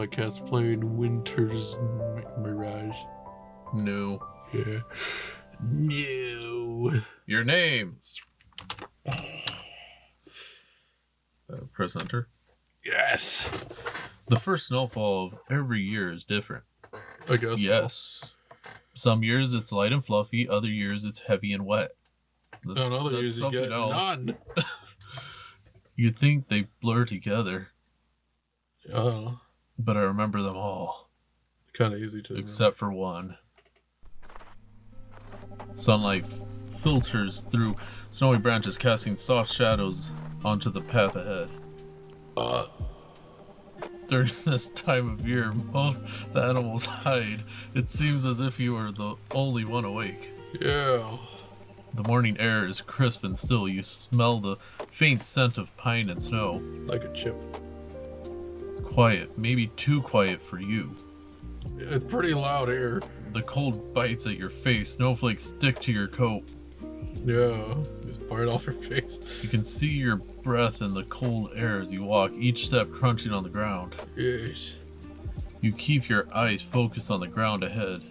podcast playing Winter's Mirage. No. Yeah. No. Your names. Press enter. Yes. The first snowfall of every year is different. I guess. Yes. Some years it's light and fluffy. Other years it's heavy and wet. And other years you get none. You'd think they blur together. Oh. But I remember them all. Kind of easy to except for one. Sunlight filters through snowy branches, casting soft shadows onto the path ahead. During this time of year, most the animals hide. It seems as if you are the only one awake. Yeah. The morning air is crisp and still. You smell the faint scent of pine and snow. Like a chip. It's quiet, maybe too quiet for you. It's pretty loud here. The cold bites at your face. Snowflakes stick to your coat. Yeah, just bite off your face. You can see your breath in the cold air as you walk, each step crunching on the ground. Yes. You keep your eyes focused on the ground ahead,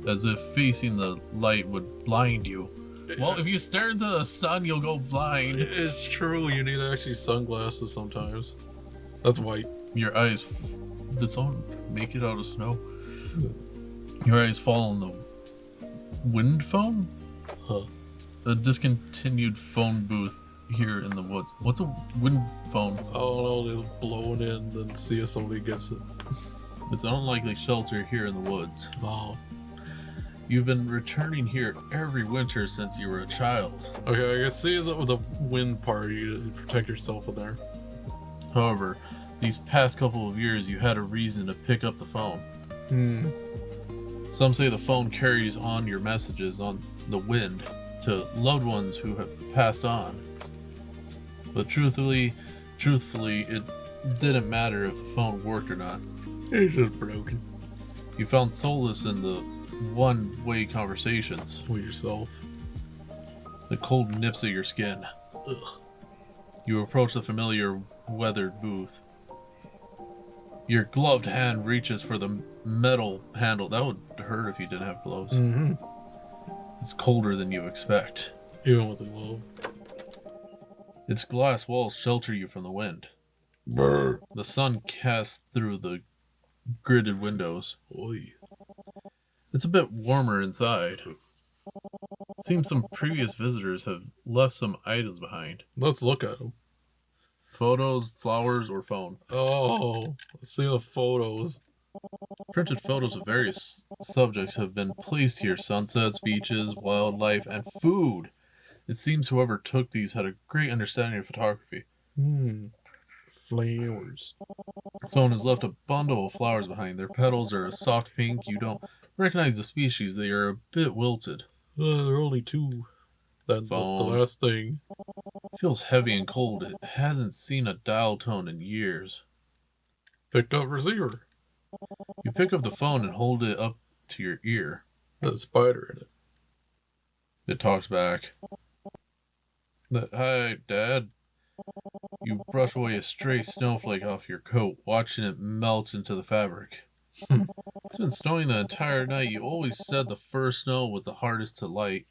as if facing the light would blind you. Well, if you stare into the sun, you'll go blind. It's true, you need actually sunglasses sometimes. That's white. Your eyes... Did someone make it out of snow? Your eyes fall on the wind phone? Huh. A discontinued phone booth here in the woods. What's a wind phone? Oh no, they're blowing in, then see if somebody gets it. It's an unlikely shelter here in the woods. Oh. You've been returning here every winter since you were a child. Okay, I can see the wind part, you protect yourself with there. However, these past couple of years you had a reason to pick up the phone. Some say the phone carries on your messages on the wind to loved ones who have passed on. But truthfully, it didn't matter if the phone worked or not. It's just broken. You found solace in the one-way conversations. With yourself. The cold nips at your skin. Ugh. You approach the familiar weathered booth. Your gloved hand reaches for the metal handle. That would hurt if you didn't have gloves. Mm-hmm. It's colder than you expect. Even with the glove. Its glass walls shelter you from the wind. Brr. The sun casts through the gridded windows. Oy. It's a bit warmer inside. It seems some previous visitors have left some items behind. Let's look at them. Photos, flowers, or phone. Oh, let's see the photos. Printed photos of various subjects have been placed here. Sunsets, beaches, wildlife, and food. It seems whoever took these had a great understanding of photography. Flowers. Someone has left a bundle of flowers behind. Their petals are a soft pink. You don't recognize the species. They are a bit wilted. There are only two. Then the last thing. It feels heavy and cold. It hasn't seen a dial tone in years. Picked up receiver. You pick up the phone and hold it up to your ear. There's a spider in it. It talks back. Hi, Dad. You brush away a stray snowflake off your coat, watching it melt into the fabric. It's been snowing the entire night. You always said the first snow was the hardest to light.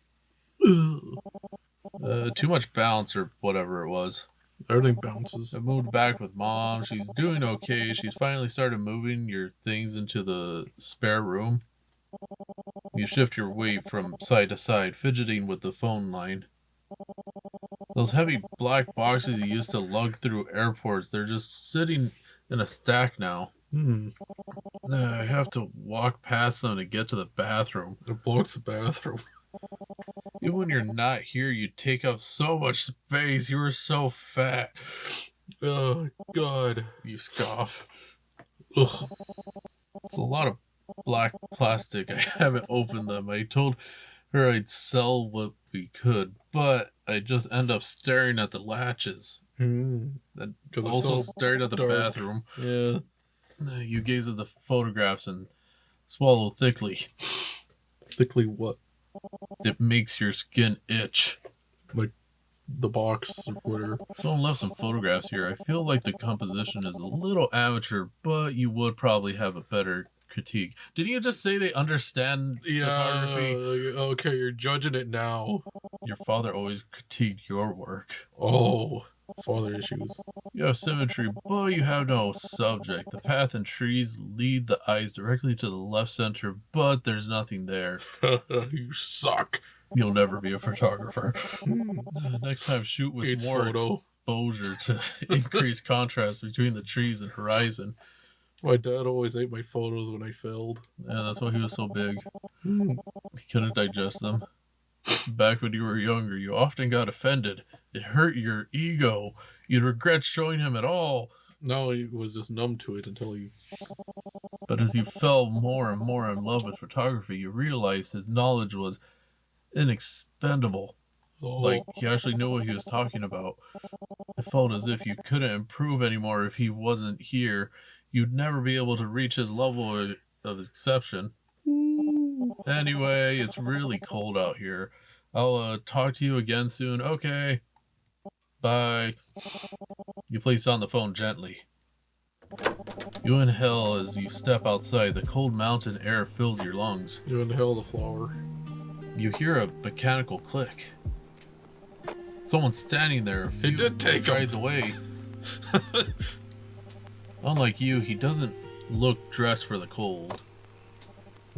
Too much bounce or whatever it was. Everything bounces. I moved back with Mom. She's doing okay. She's finally started moving your things into the spare room. You shift your weight from side to side, fidgeting with the phone line. Those heavy black boxes you used to lug through airports, they're just sitting in a stack now. I have to walk past them to get to the bathroom. It blocks the bathroom. Even when you're not here, you take up so much space. You were so fat. Oh, God. You scoff. Ugh. It's a lot of black plastic. I haven't opened them. I told her I'd sell what we could, but I just end up staring at the latches. And also so staring at the dark. bathroom. Yeah. You gaze at the photographs and swallow thickly. Thickly what? It makes your skin itch. Like the box or whatever. Someone left some photographs here. I feel like the composition is a little amateur, but you would probably have a better critique. Didn't you just say they understand photography? Okay, you're judging it now. Your father always critiqued your work. Oh, father issues. You have symmetry, but you have no subject. The path and trees lead the eyes directly to the left center, but there's nothing there. You suck. You'll never be a photographer. Next time, shoot with It's more photo. exposure to increase contrast between the trees and horizon. My dad always ate my photos when I failed. Yeah, that's why he was so big. He couldn't digest them. Back when you were younger, you often got offended. It hurt your ego. You'd regret showing him at all. No, he was just numb to it until he... But as you fell more and more in love with photography, you realized his knowledge was inexpendable. Like, he actually knew what he was talking about. It felt as if you couldn't improve anymore if he wasn't here. You'd never be able to reach his level of exception. Anyway, it's really cold out here. I'll talk to you again soon. Okay. Bye. You place on the phone gently. You inhale as you step outside. The cold mountain air fills your lungs. You inhale the flower. You hear a mechanical click. Someone's standing there. He did take him. Strides away. Unlike you, he doesn't look dressed for the cold.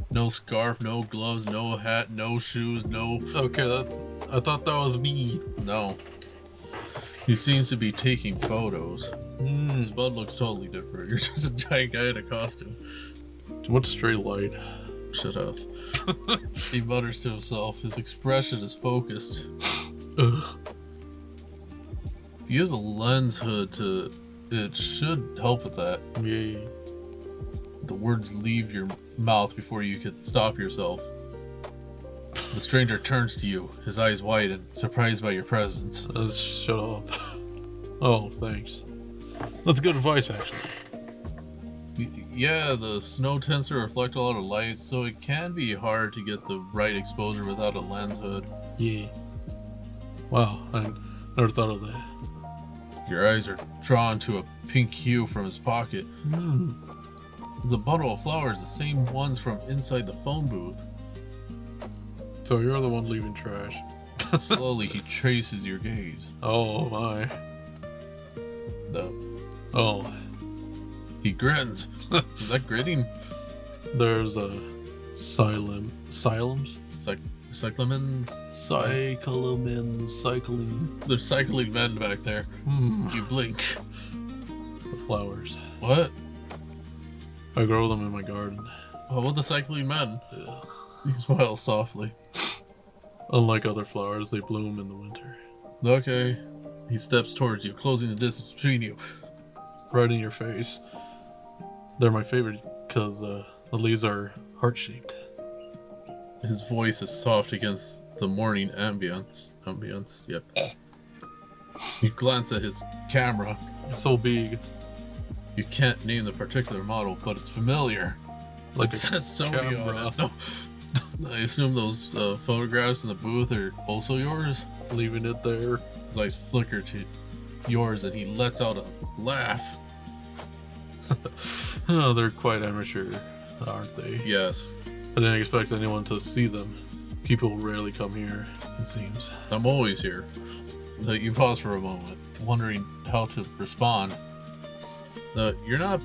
No scarf, no gloves, no hat, no shoes, no... Okay, I thought that was me. No. He seems to be taking photos. His butt looks totally different. You're just a giant guy in a costume. Too much straight light. Shut up. He mutters to himself. His expression is focused. Ugh. If you use a lens hood it should help with that. Yay. The words leave your mouth before you could stop yourself. The stranger turns to you, his eyes widen, surprised by your presence. Shut up. Oh, thanks. That's good advice, actually. Yeah, the snow tends to reflect a lot of light, so it can be hard to get the right exposure without a lens hood. Yeah. Wow, I never thought of that. Your eyes are drawn to a pink hue from his pocket. There's a bundle of flowers, the same ones from inside the phone booth. So you're the one leaving trash. Slowly, he traces your gaze. Oh my. No. Oh. He grins. Is that gritting? There's a cyclamens? Cyclamens? Cycling. There's cycling men back there. You blink. The flowers. What? I grow them in my garden. How about the cycling men? Ugh. He smiles softly. Unlike other flowers, they bloom in the winter. Okay. He steps towards you, closing the distance between you. Right in your face. They're my favorite because the leaves are heart-shaped. His voice is soft against the morning ambience. Yep. You glance at his camera. It's so big. You can't name the particular model, but it's familiar. Like it a says Sony on camera. it. No. I assume those photographs in the booth are also yours? Leaving it there. His eyes flicker to yours and he lets out a laugh. Oh, they're quite amateur, aren't they? Yes. I didn't expect anyone to see them. People rarely come here, it seems. I'm always here. You pause for a moment, wondering how to respond. They're not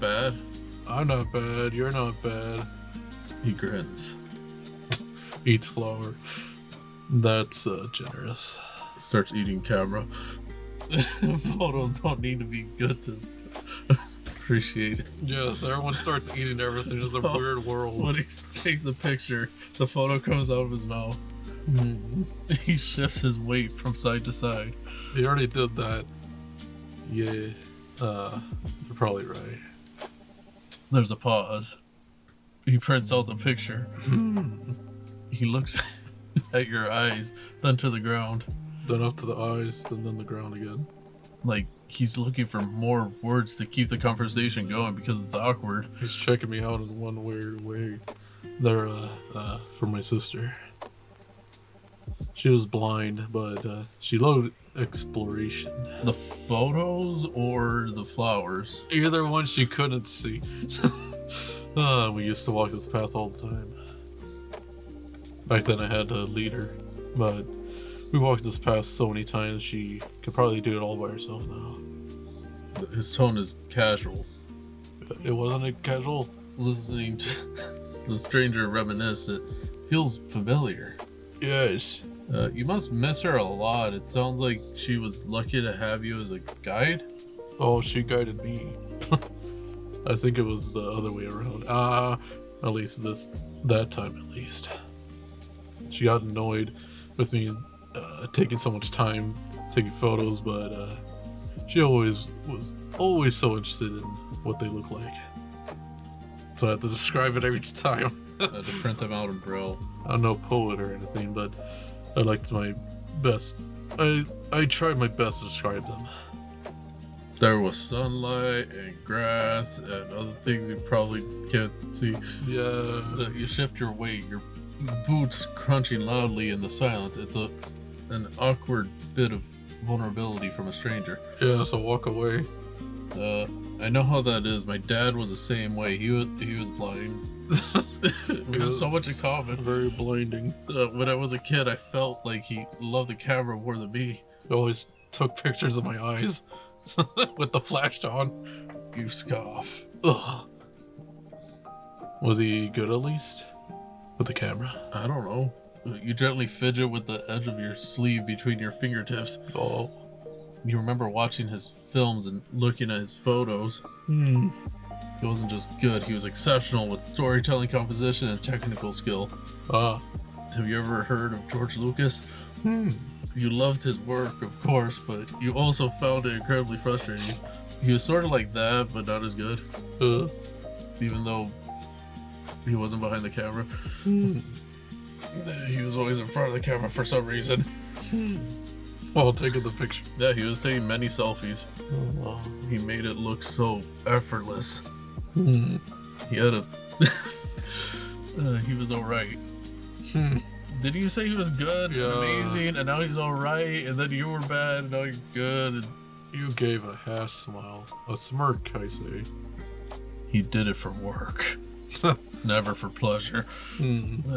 bad. I'm not bad, you're not bad. He grins. Eats flour. That's generous. He starts eating camera. Photos don't need to be good to appreciate it. Yes, everyone starts eating everything. It's a weird world. When he takes the picture, the photo comes out of his mouth. He shifts his weight from side to side. He already did that. Yeah, you're probably right. There's a pause. He prints out the picture. He looks at your eyes, then to the ground. Then up to the eyes, then the ground again. Like he's looking for more words to keep the conversation going because it's awkward. He's checking me out in one weird way. They're for my sister. She was blind, but she loved exploration. The photos or the flowers? Either one she couldn't see. We used to walk this path all the time. Back then I had to lead her, but we walked this path so many times she could probably do it all by herself now. His tone is casual. It wasn't a casual. Listening to the stranger reminisce, it feels familiar. Yes. You must miss her a lot. It sounds like she was lucky to have you as a guide. Oh, she guided me. I think it was the other way around. At least that time at least. She got annoyed with me taking so much time taking photos, but she was always so interested in what they look like. So I have to describe it every time. To print them out in Braille. I'm no poet or anything, but I liked my best. I tried my best to describe them. There was sunlight and grass and other things you probably can't see. Yeah. You shift your weight, your boots crunching loudly in the silence. It's an awkward bit of vulnerability from a stranger. Yeah, so walk away. I know how that is. My dad was the same way. He was blind. We had so much in common. Very blinding. When I was a kid, I felt like he loved the camera more than me. He always took pictures of my eyes with the flash on. You scoff. Ugh. Was he good at least? With the camera? I don't know. You gently fidget with the edge of your sleeve between your fingertips. Oh. You remember watching his films and looking at his photos. He wasn't just good, he was exceptional with storytelling, composition, and technical skill. Have you ever heard of George Lucas? You loved his work, of course, but you also found it incredibly frustrating. He was sort of like that, but not as good. Even though he wasn't behind the camera. He was always in front of the camera for some reason. While taking the picture. Yeah, he was taking many selfies. Oh. He made it look so effortless. He had a... he was alright. Did you say he was good and amazing, and now he's alright, and then you were bad, and now you're good? And... You gave a half smile. A smirk, I say. He did it for work. Never for pleasure.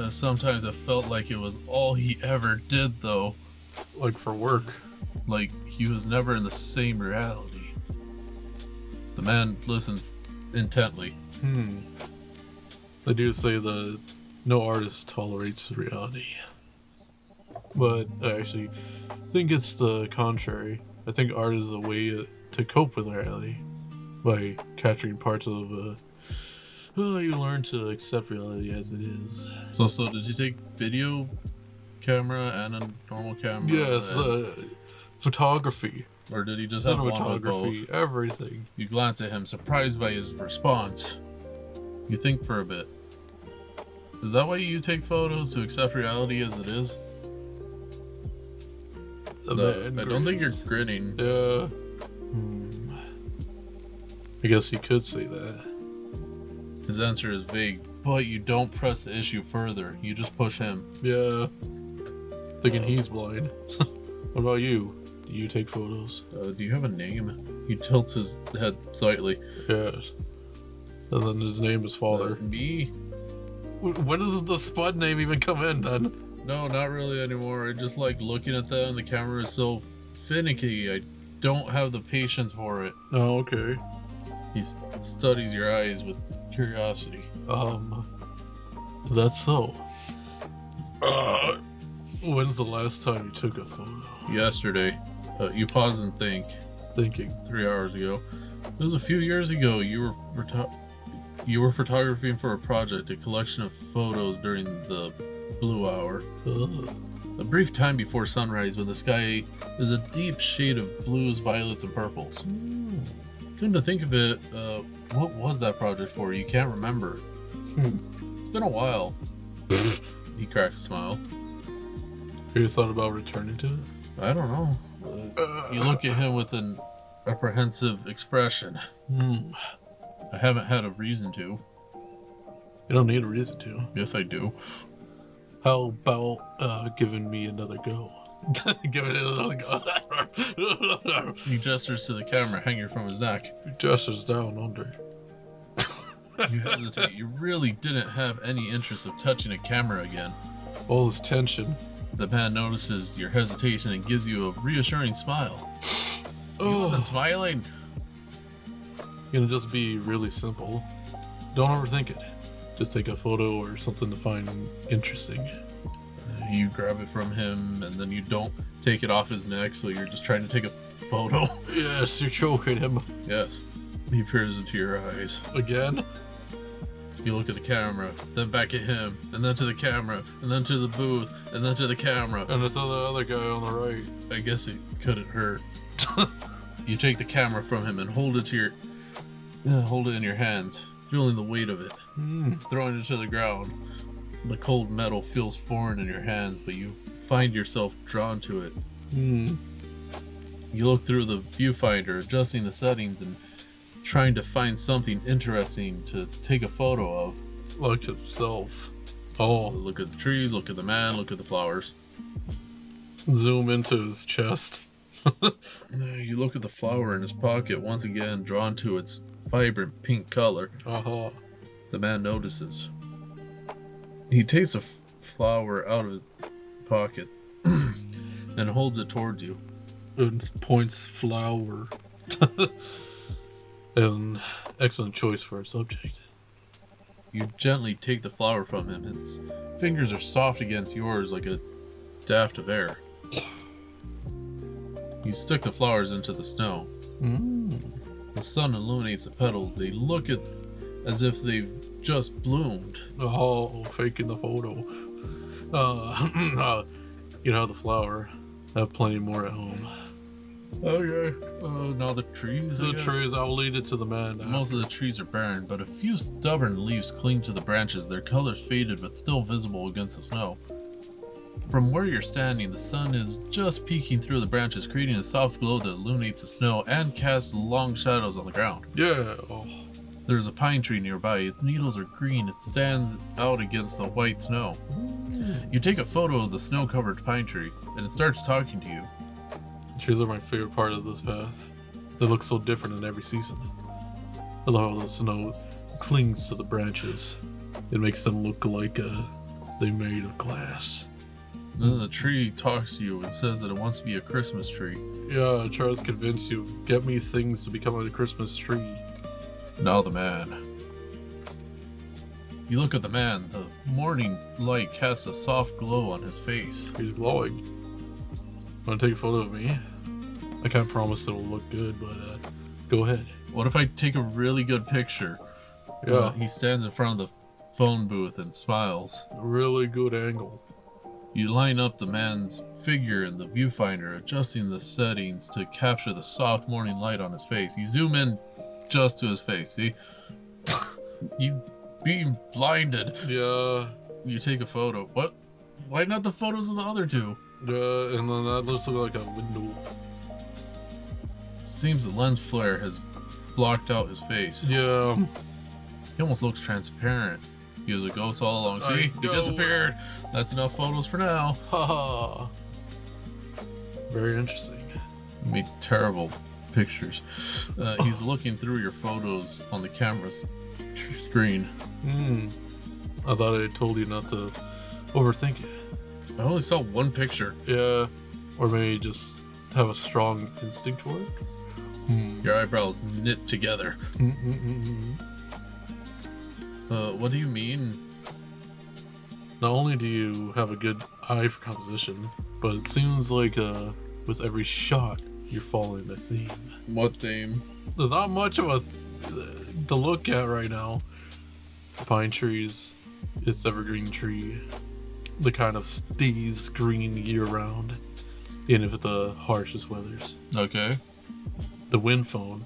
Sometimes it felt like it was all he ever did, though. Like for work. Like he was never in the same reality. The man listens intently. They do say that no artist tolerates reality. But I actually think it's the contrary. I think art is a way to cope with reality. By capturing parts of you learn to accept reality as it is. So did you take video camera and a normal camera? Yes, photography. Or did he just have one of both? Cinematography, everything. You glance at him, surprised by his response. You think for a bit. Is that why you take photos, to accept reality as it is? I don't think you're grinning. Yeah. I guess you could say that. His answer is vague, but you don't press the issue further. You just push him. Yeah. Thinking he's blind. What about you? Do you take photos? Do you have a name? He tilts his head slightly. Yes. And then his name is Father. Me? When does the Spud name even come in then? No, not really anymore. I just like looking at them. The camera is so finicky. I don't have the patience for it. Oh, okay. He studies your eyes with curiosity. That's so. When's the last time you took a photo? Yesterday. You pause and think. Thinking. 3 hours ago. It was a few years ago. You were photographing for a project, a collection of photos during the blue hour. A brief time before sunrise, when the sky is a deep shade of blues, violets, and purples. Come to think of it, what was that project for? You can't remember. It's been a while. He cracked a smile. Have you thought about returning to it? I don't know. You look at him with an apprehensive expression. I haven't had a reason to. You don't need a reason to. Yes, I do. How about giving me another go? Giving it another go. He gestures to the camera hanging from his neck. He gestures down under. You hesitate. You really didn't have any interest of touching a camera again. All this tension. The man notices your hesitation and gives you a reassuring smile. He wasn't smiling. Gonna just be really simple. Don't overthink it. Just take a photo or something to find interesting. You grab it from him, and then you don't take it off his neck, so you're just trying to take a photo. Yes, you're choking him. Yes. He peers into your eyes. Again? You look at the camera, then back at him, and then to the camera, and then to the booth, and then to the camera. And it's the other guy on the right. I guess it couldn't hurt. You take the camera from him and hold it in your hands, feeling the weight of it, throwing it to the ground. The cold metal feels foreign in your hands, but you find yourself drawn to it. You look through the viewfinder, adjusting the settings and trying to find something interesting to take a photo of. Like himself. Oh. Look at the trees, look at the man, look at the flowers. Zoom into his chest. You look at the flower in his pocket, once again drawn to its vibrant pink color. The man notices. He takes a flower out of his pocket and holds it towards you. And points flower. An excellent choice for a subject. You gently take the flower from him, and his fingers are soft against yours like a draft of air. You stick the flowers into the snow. The sun illuminates the petals. They look as if they've just bloomed. Oh, faking the photo. You know the flower. I have plenty more at home. Okay. Now the trees. The trees, I'll lead it to the man now. Most of the trees are barren, but a few stubborn leaves cling to the branches, their colors faded but still visible against the snow. From where you're standing, the sun is just peeking through the branches, creating a soft glow that illuminates the snow and casts long shadows on the ground. Yeah. There's a pine tree nearby. Its needles are green. It stands out against the white snow. You take a photo of the snow-covered pine tree, and it starts talking to you. Trees are my favorite part of this path. They look so different in every season. I love how the snow clings to the branches. It makes them look like they're made of glass. Then the tree talks to you and says that it wants to be a Christmas tree. Yeah, it tries to convince you, get me things to become a Christmas tree. Now the man. You look at the man. The morning light casts a soft glow on his face. He's glowing. Want to take a photo of me? I can't promise it'll look good, but go ahead. What if I take a really good picture? Yeah. He stands in front of the phone booth and smiles. A really good angle. You line up the man's figure in the viewfinder, adjusting the settings to capture the soft morning light on his face. You zoom in just to his face, see? He's being blinded. Yeah. You take a photo. What? Why not the photos of the other two? Yeah, and then that looks like a window. Seems the lens flare has blocked out his face. Yeah. He almost looks transparent. He was a ghost all along. See? He disappeared. That's enough photos for now. Haha. Very interesting. Made terrible pictures. He's looking through your photos on the camera's screen. I thought I told you not to overthink it. I only saw one picture. Yeah. Or maybe just have a strong instinct for it. Your eyebrows knit together. What do you mean? Not only do you have a good eye for composition, but it seems like with every shot you're following a theme. What theme? There's not much of a to look at right now. Pine trees, it's evergreen tree. The kind of stays green year round, even if the harshest weathers. Okay. The wind phone,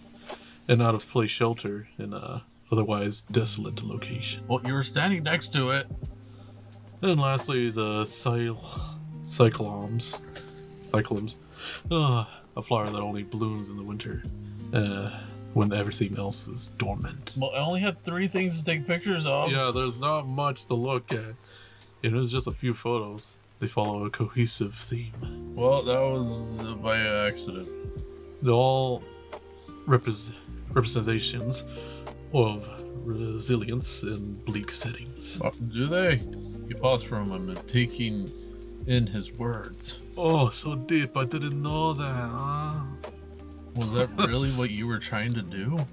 an out of place shelter in a otherwise desolate location. Well, you were standing next to it. And lastly, the cyclams. A flower that only blooms in the winter, when everything else is dormant. Well, I only had 3 things to take pictures of. Yeah, there's not much to look at. It was just a few photos. They follow a cohesive theme. Well, that was by accident. They're all representations of resilience in bleak settings. Do they? You pause for a moment, taking in his words. Oh, so deep. I didn't know that. Huh? Was that really what you were trying to do?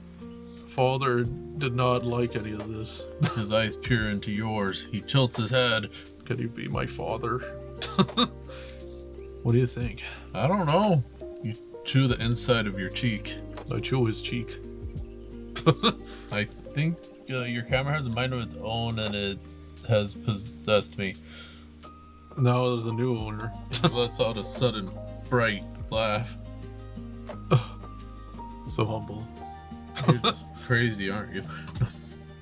Father did not like any of this. His eyes peer into yours. He tilts his head. Can you be my father? What do you think? I don't know. You chew the inside of your cheek. I chew his cheek. I think your camera has a mind of its own and it has possessed me. Now there's a new owner. Lets out a sudden, bright laugh. So humble. You're just crazy, aren't you?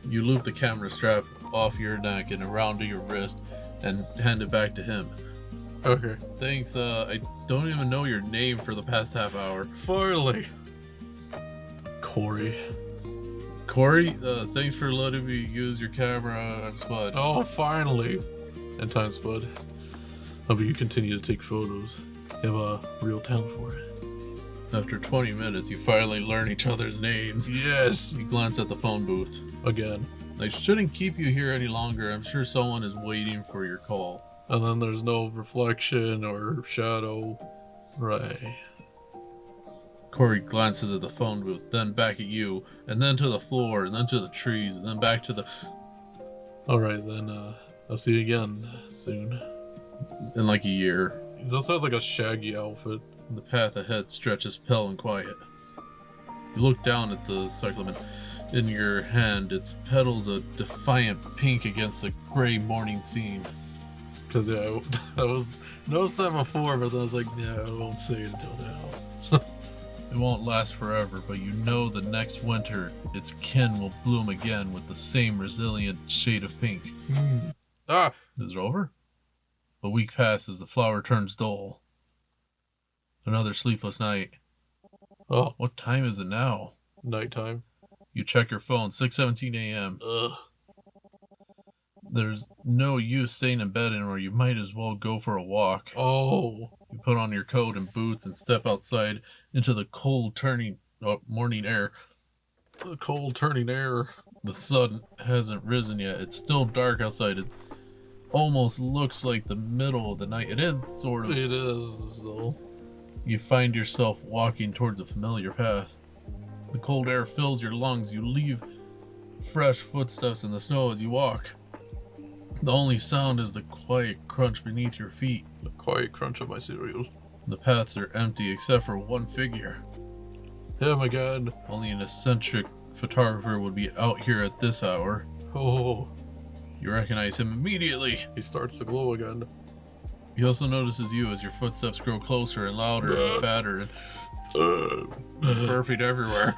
You loop the camera strap off your neck and around to your wrist and hand it back to him. Okay. Thanks, I don't even know your name for the past half hour. Finally. Corey. Corey, thanks for letting me use your camera. I'm Spud. Oh, finally. And time, Spud. Hope you continue to take photos. You have a real talent for it. After 20 minutes, you finally learn each other's names. Yes. You glance at the phone booth. Again. I shouldn't keep you here any longer. I'm sure someone is waiting for your call. And then there's no reflection or shadow. Right. Corey glances at the phone booth, then back at you, and then to the floor, and then to the trees, and then back to the... Alright then, I'll see you again soon. In like a year. He does have like a shaggy outfit. The path ahead stretches pale and quiet. You look down at the cyclamen. In your hand, its petals a defiant pink against the gray morning scene. Because, yeah, I was noticed that before, but then I was like, yeah, I won't say it until now. It won't last forever, but you know the next winter, its kin will bloom again with the same resilient shade of pink. Ah! Is it over? A week passes, the flower turns dull. Another sleepless night. Oh, What time is it now? nighttime. You check your phone, 6:17 a.m. Ugh. There's no use staying in bed anymore. You might as well go for a walk. Oh. You put on your coat and boots and step outside into the cold morning air. The cold turning air. The sun hasn't risen yet. It's still dark outside. It almost looks like the middle of the night. It is sort of. It is, though. You find yourself walking towards a familiar path. The cold air fills your lungs. You leave fresh footsteps in the snow as you walk. The only sound is the quiet crunch beneath your feet. The quiet crunch of my cereal. The paths are empty except for one figure. Oh my god. Only an eccentric photographer would be out here at this hour. Oh. You recognize him immediately. He starts to glow again. He also notices you as your footsteps grow closer and louder and fatter and burping everywhere.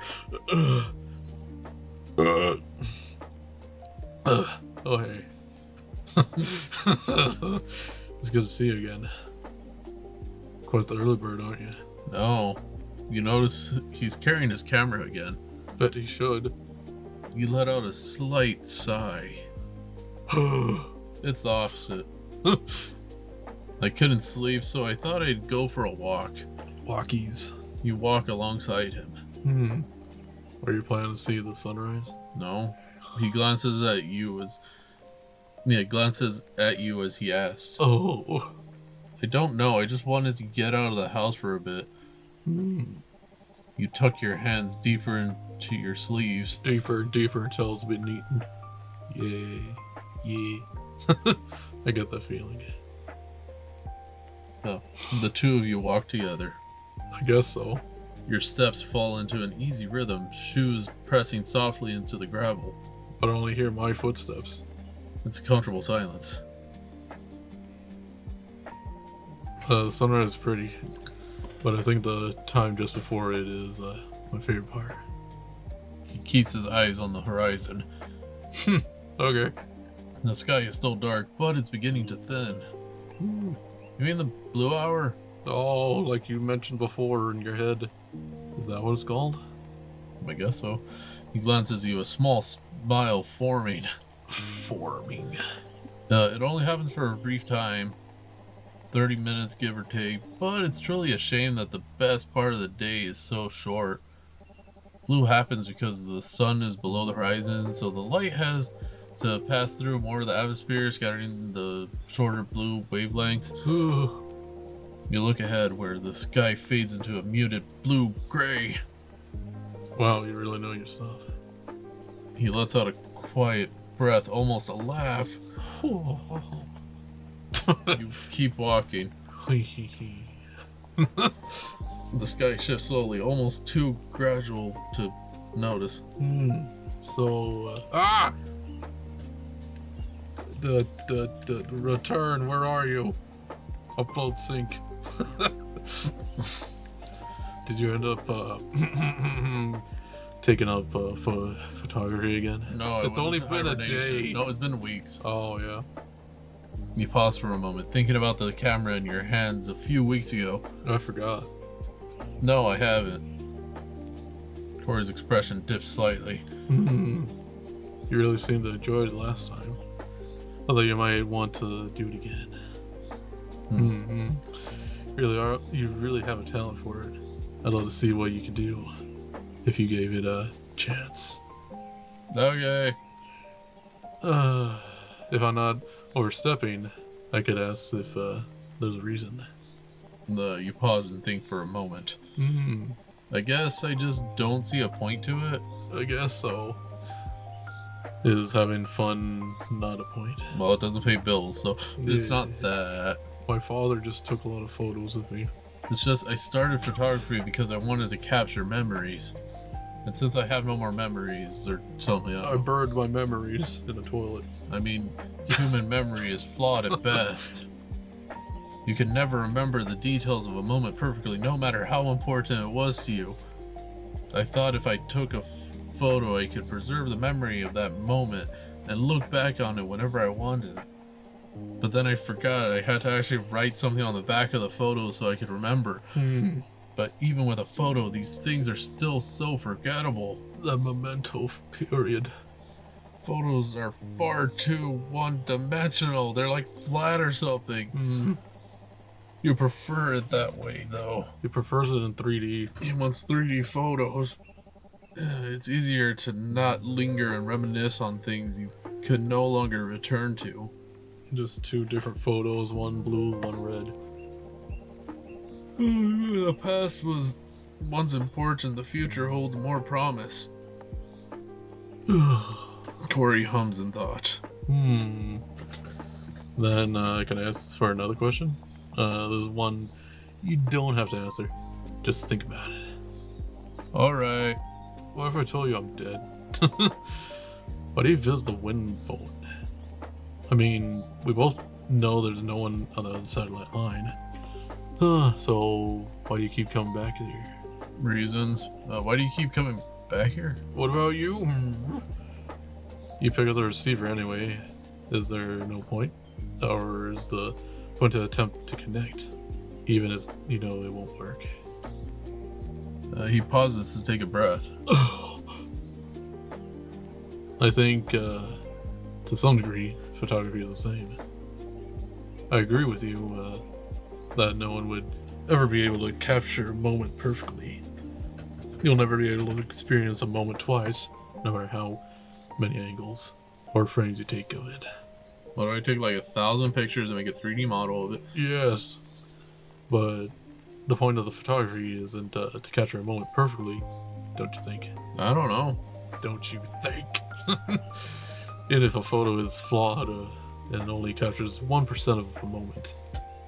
Oh, hey. It's good to see you again. Quite the early bird, aren't you? No. You notice he's carrying his camera again. Bet he should. You let out a slight sigh. It's the opposite. I couldn't sleep, so I thought I'd go for a walk. Walkies. You walk alongside him. Are you planning to see the sunrise? No. He glances at you as he asks. Oh. I don't know. I just wanted to get out of the house for a bit. You tuck your hands deeper into your sleeves. Deeper until it's been eaten. Yeah. I get that feeling. Oh, the two of you walk together. I guess so. Your steps fall into an easy rhythm, shoes pressing softly into the gravel. But I only hear my footsteps. It's a comfortable silence. The sunrise is pretty, but I think the time just before it is my favorite part. He keeps his eyes on the horizon. Okay. The sky is still dark, but it's beginning to thin. You mean the blue hour? Oh, like you mentioned before in your head. Is that what it's called? I guess so. He glances at you, a small smile forming. Forming. It only happens for a brief time, 30 minutes give or take, but it's truly a shame that the best part of the day is so short. Blue happens because the sun is below the horizon, so the light has to pass through more of the atmosphere, scattering the shorter blue wavelengths. You look ahead where the sky fades into a muted blue-gray. Wow, you really know your stuff. He lets out a quiet breath, almost a laugh. You keep walking. The sky shifts slowly, almost too gradual to notice. So, the return, where are you? Upload sync. Did you end up taking up photography again? No, it's only been a day. No, it's been weeks. Oh, yeah. You pause for a moment, thinking about the camera in your hands a few weeks ago. I forgot. No, I haven't. Corey's expression dipped slightly. You really seemed to enjoy it last time. Although you might want to do it again. You really have a talent for it. I'd love to see what you could do if you gave it a chance. Okay. If I'm not overstepping, I could ask if there's a reason. You pause and think for a moment. I guess I just don't see a point to it. I guess so. Is having fun not a point? Well, it doesn't pay bills, so it's not that. My father just took a lot of photos of me. It's just I started photography because I wanted to capture memories. And since I have no more memories or something, I burned my memories in a toilet. I mean, human memory is flawed at best. You can never remember the details of a moment perfectly, no matter how important it was to you. I thought if I took a photo, I could preserve the memory of that moment and look back on it whenever I wanted. But then I forgot I had to actually write something on the back of the photo so I could remember. But even with a photo, these things are still so forgettable. The memento period. Photos are far too one-dimensional. They're like flat or something. You prefer it that way, though. He prefers it in 3D. He wants 3D photos. It's easier to not linger and reminisce on things you could no longer return to. Just two different photos, one blue, one red. The past was once important, the future holds more promise. Corey hums in thought. Then can I ask for another question? There's one you don't have to answer. Just think about it. Alright. What if I told you I'm dead? Why do you visit the wind phone? I mean, we both know there's no one on the other side of that line. So why do you keep coming back here? Reasons? Why do you keep coming back here? What about you? You pick up the receiver anyway. Is there no point? Or is the point to attempt to connect, even if you know it won't work? He pauses to take a breath. I think, to some degree, photography is the same. I agree with you that no one would ever be able to capture a moment perfectly. You'll never be able to experience a moment twice, no matter how many angles or frames you take of it. Why do I take like 1,000 pictures and make a 3D model of it? Yes, but the point of the photography isn't to capture a moment perfectly, don't you think? I don't know. Don't you think? And if a photo is flawed and only captures 1% of a moment,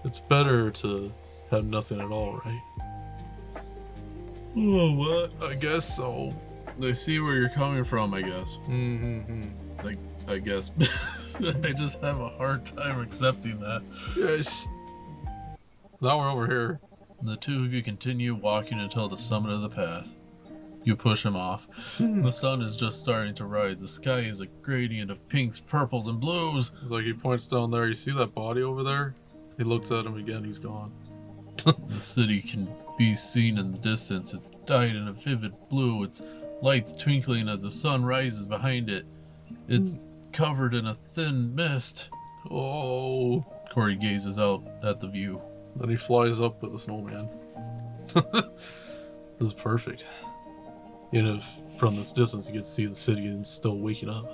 it's better to have nothing at all, right? Oh, what? I guess so. I see where you're coming from, I guess. I guess. I just have a hard time accepting that. Yes. Now we're over here. The two of you continue walking until the summit of the path. You push him off. The sun is just starting to rise. The sky is a gradient of pinks, purples, and blues. It's like he points down there. You see that body over there? He looks at him again. He's gone. The city can be seen in the distance. It's dyed in a vivid blue. Its lights twinkling as the sun rises behind it. It's covered in a thin mist. Oh. Corey gazes out at the view. Then he flies up with a snowman. This is perfect. And if from this distance you can see the city and it's still waking up.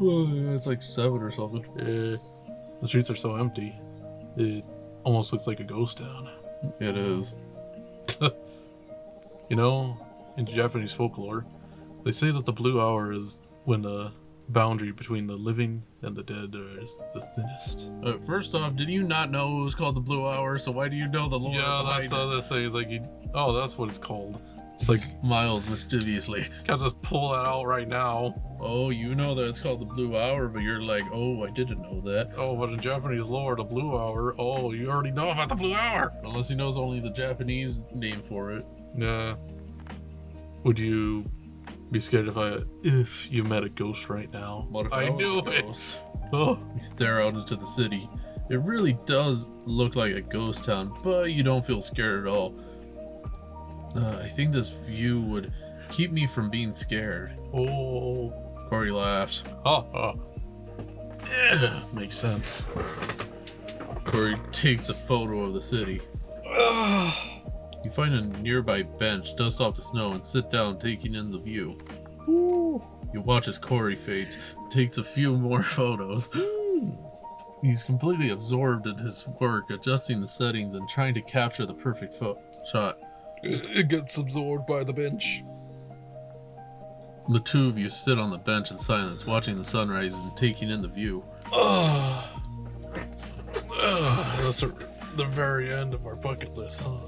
It's like 7 or something. The streets are so empty. It almost looks like a ghost town. It is. You know, in Japanese folklore, they say that the blue hour is when the boundary between the living and the dead is the thinnest. First off, did you not know it was called the Blue Hour? So why do you know the lore? Yeah, that's the other thing. It's like, that's what it's called. It's like, smiles mischievously. Can't just pull that out right now. Oh, you know that it's called the Blue Hour, but you're like, oh, I didn't know that. Oh, but in Japanese lore, the blue hour, oh, you already know about the blue hour. Unless he knows only the Japanese name for it. Yeah. Would you be scared if you met a ghost right now? What if I was knew a it. ghost? Oh. You stare out into the city. It really does look like a ghost town, but you don't feel scared at all. I think this view would keep me from being scared. Oh. Corey laughs. Yeah, makes sense. Corey takes a photo of the city. You find a nearby bench, dust off the snow, and sit down, taking in the view. Ooh. You watch as Corey fades, takes a few more photos. He's completely absorbed in his work, adjusting the settings and trying to capture the perfect shot. It gets absorbed by the bench. The two of you sit on the bench in silence, watching the sunrise and taking in the view. That's the very end of our bucket list, huh?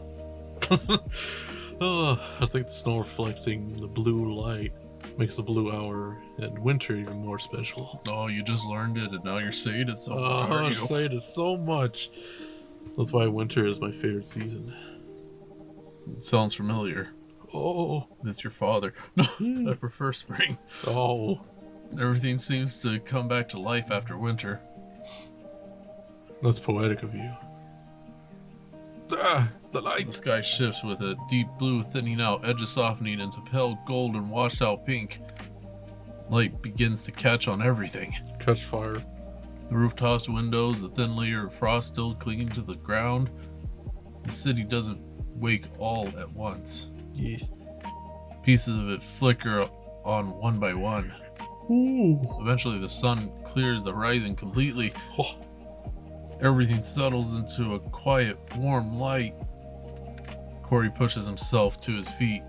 I think the snow reflecting the blue light makes the blue hour and winter even more special. Oh, you just learned it and now you're saying it so much, I'm aren't you? saying it so much. That's why winter is my favorite season. It sounds familiar. Oh. That's your father. No, I prefer spring. Oh. Everything seems to come back to life after winter. That's poetic of you. The The light. sky shifts with a deep blue thinning out, edges softening into pale gold and washed out pink. Light begins to catch on everything. Catch fire. The rooftops, windows, a thin layer of frost still clinging to the ground. The city doesn't wake all at once. Yes. Pieces of it flicker on one by one. Ooh. Eventually the sun clears the horizon completely. Oh. Everything settles into a quiet, warm light. Corey pushes himself to his feet.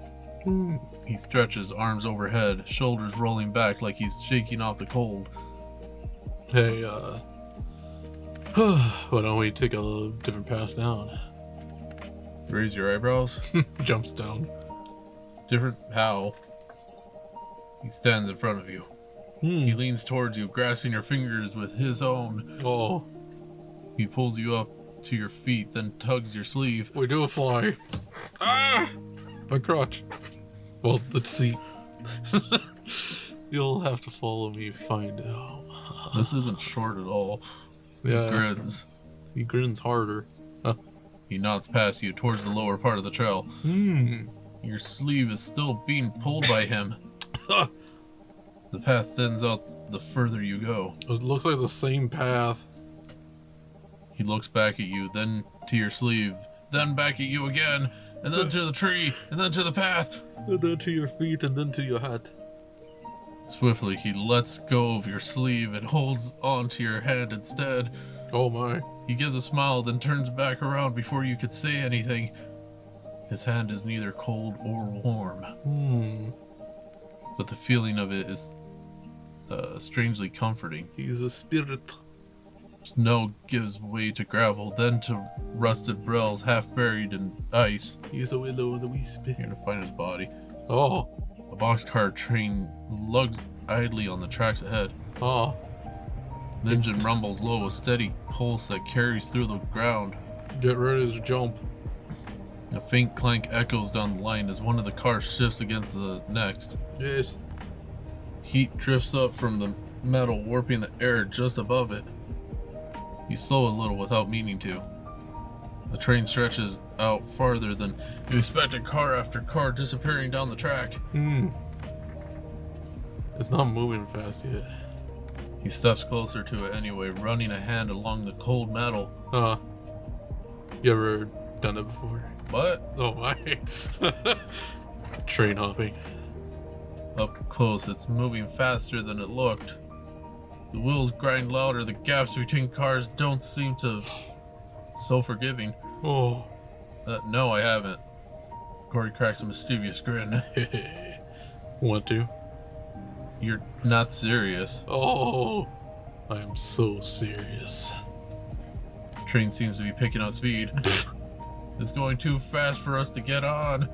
He stretches, arms overhead, shoulders rolling back like he's shaking off the cold. Hey, why don't we take a different path down? Raise your eyebrows. Jumps down. Different how? He stands in front of you. He leans towards you, grasping your fingers with his own. Oh. He pulls you up to your feet, then tugs your sleeve. We do a fly. Ah! My crotch. Well, let's see. You'll have to follow me, find out. This isn't short at all. Yeah. He grins. He grins harder. He nods past you towards the lower part of the trail. Your sleeve is still being pulled by him. The path thins out the further you go. It looks like the same path. He looks back at you, then to your sleeve, then back at you again, and then to the tree, and then to the path. And then to your feet, and then to your hat. Swiftly, he lets go of your sleeve and holds onto your hand instead. Oh my. He gives a smile, then turns back around before you could say anything. His hand is neither cold or warm. But the feeling of it is strangely comforting. He's a spirit. Snow gives way to gravel, then to rusted rails half buried in ice. He's a willow the wisp. You're gonna find his body. Oh. A boxcar train lugs idly on the tracks ahead. Oh. The engine rumbles low, a steady pulse that carries through the ground. Get ready to jump. A faint clank echoes down the line as one of the cars shifts against the next. Yes. Heat drifts up from the metal, warping the air just above it. You slow a little without meaning to. The train stretches out farther than you expected, car after car disappearing down the track. It's not moving fast yet. He steps closer to it anyway, running a hand along the cold metal. You ever done it before? What? Oh my. Train hopping. Up close, it's moving faster than it looked. The wheels grind louder, the gaps between cars don't seem to... so forgiving. Oh. No, I haven't. Corey cracks a mischievous grin. Want to? You're not serious. Oh. I am so serious. The train seems to be picking up speed. It's going too fast for us to get on.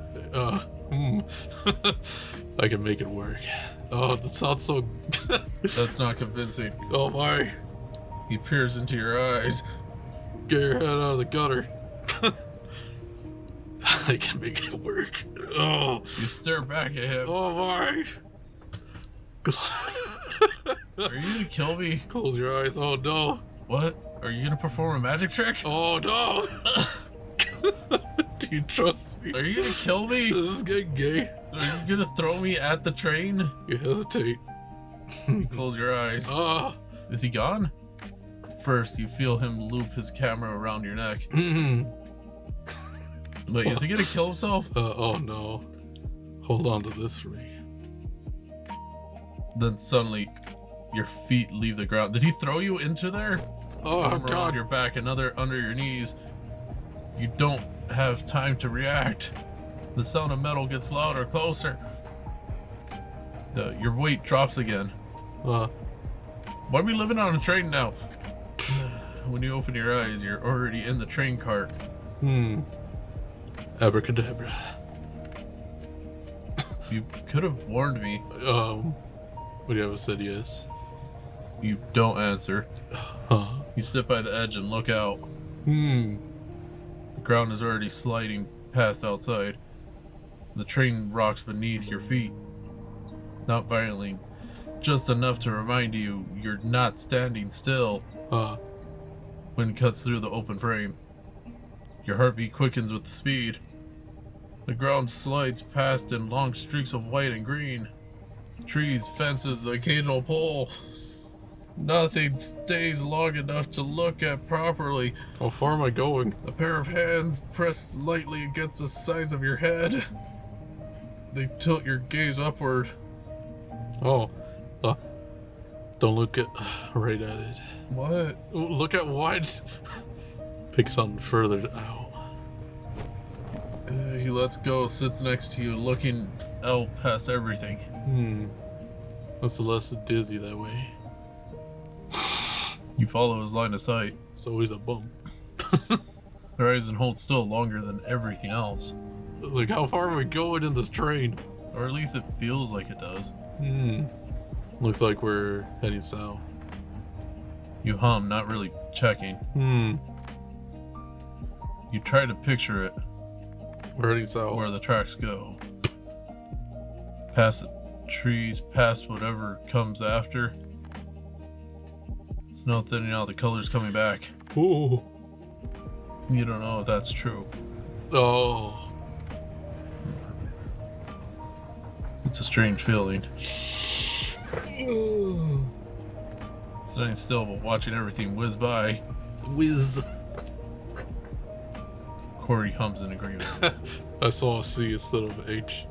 I can make it work. Oh, that sounds so... That's not convincing. Oh my. He peers into your eyes. Get your head out of the gutter. I can make it work. Oh. You stare back at him. Oh my. Are you gonna kill me? Close your eyes. Oh no. What? Are you gonna perform a magic trick? Oh no. Do you trust me? Are you gonna kill me? This is getting gay. Are you gonna throw me at the train? You hesitate. You close your eyes. Is he gone? First, you feel him loop his camera around your neck. Wait, is he gonna kill himself? Oh no. Hold on to this for me. Then suddenly, your feet leave the ground. Did he throw you into there? Oh Arm god. around your back, another under your knees. You don't have time to react. The sound of metal gets louder, closer. Your weight drops again. Why are we living on a train now? When you open your eyes, you're already in the train cart. Abracadabra. You could have warned me. Would you ever said yes? You don't answer. Huh. You sit by the edge and look out. The ground is already sliding past outside. The train rocks beneath your feet. Not violently, just enough to remind you you're not standing still. Wind cuts through the open frame. Your heartbeat quickens with the speed. The ground slides past in long streaks of white and green. Trees, fences, the occasional pole. Nothing stays long enough to look at properly. How far am I going? A pair of hands pressed lightly against the sides of your head. They tilt your gaze upward. Don't look right at it. What? Look at what? Pick something further out. He lets go, sits next to you, looking out past everything. That's less dizzy that way. You follow his line of sight. It's always a bump. The horizon holds still longer than everything else. Like, how far are we going in this train? Or at least it feels like it does. Looks like we're heading south. You hum, not really checking. You try to picture it. We're heading south. Where the tracks go. Past the trees, past whatever comes after. Snow thinning out, the colors coming back. Ooh. You don't know if that's true. Oh. It's a strange feeling. Sitting still but watching everything whiz by. Whiz. Corey hums in agreement. I saw a C instead of an H.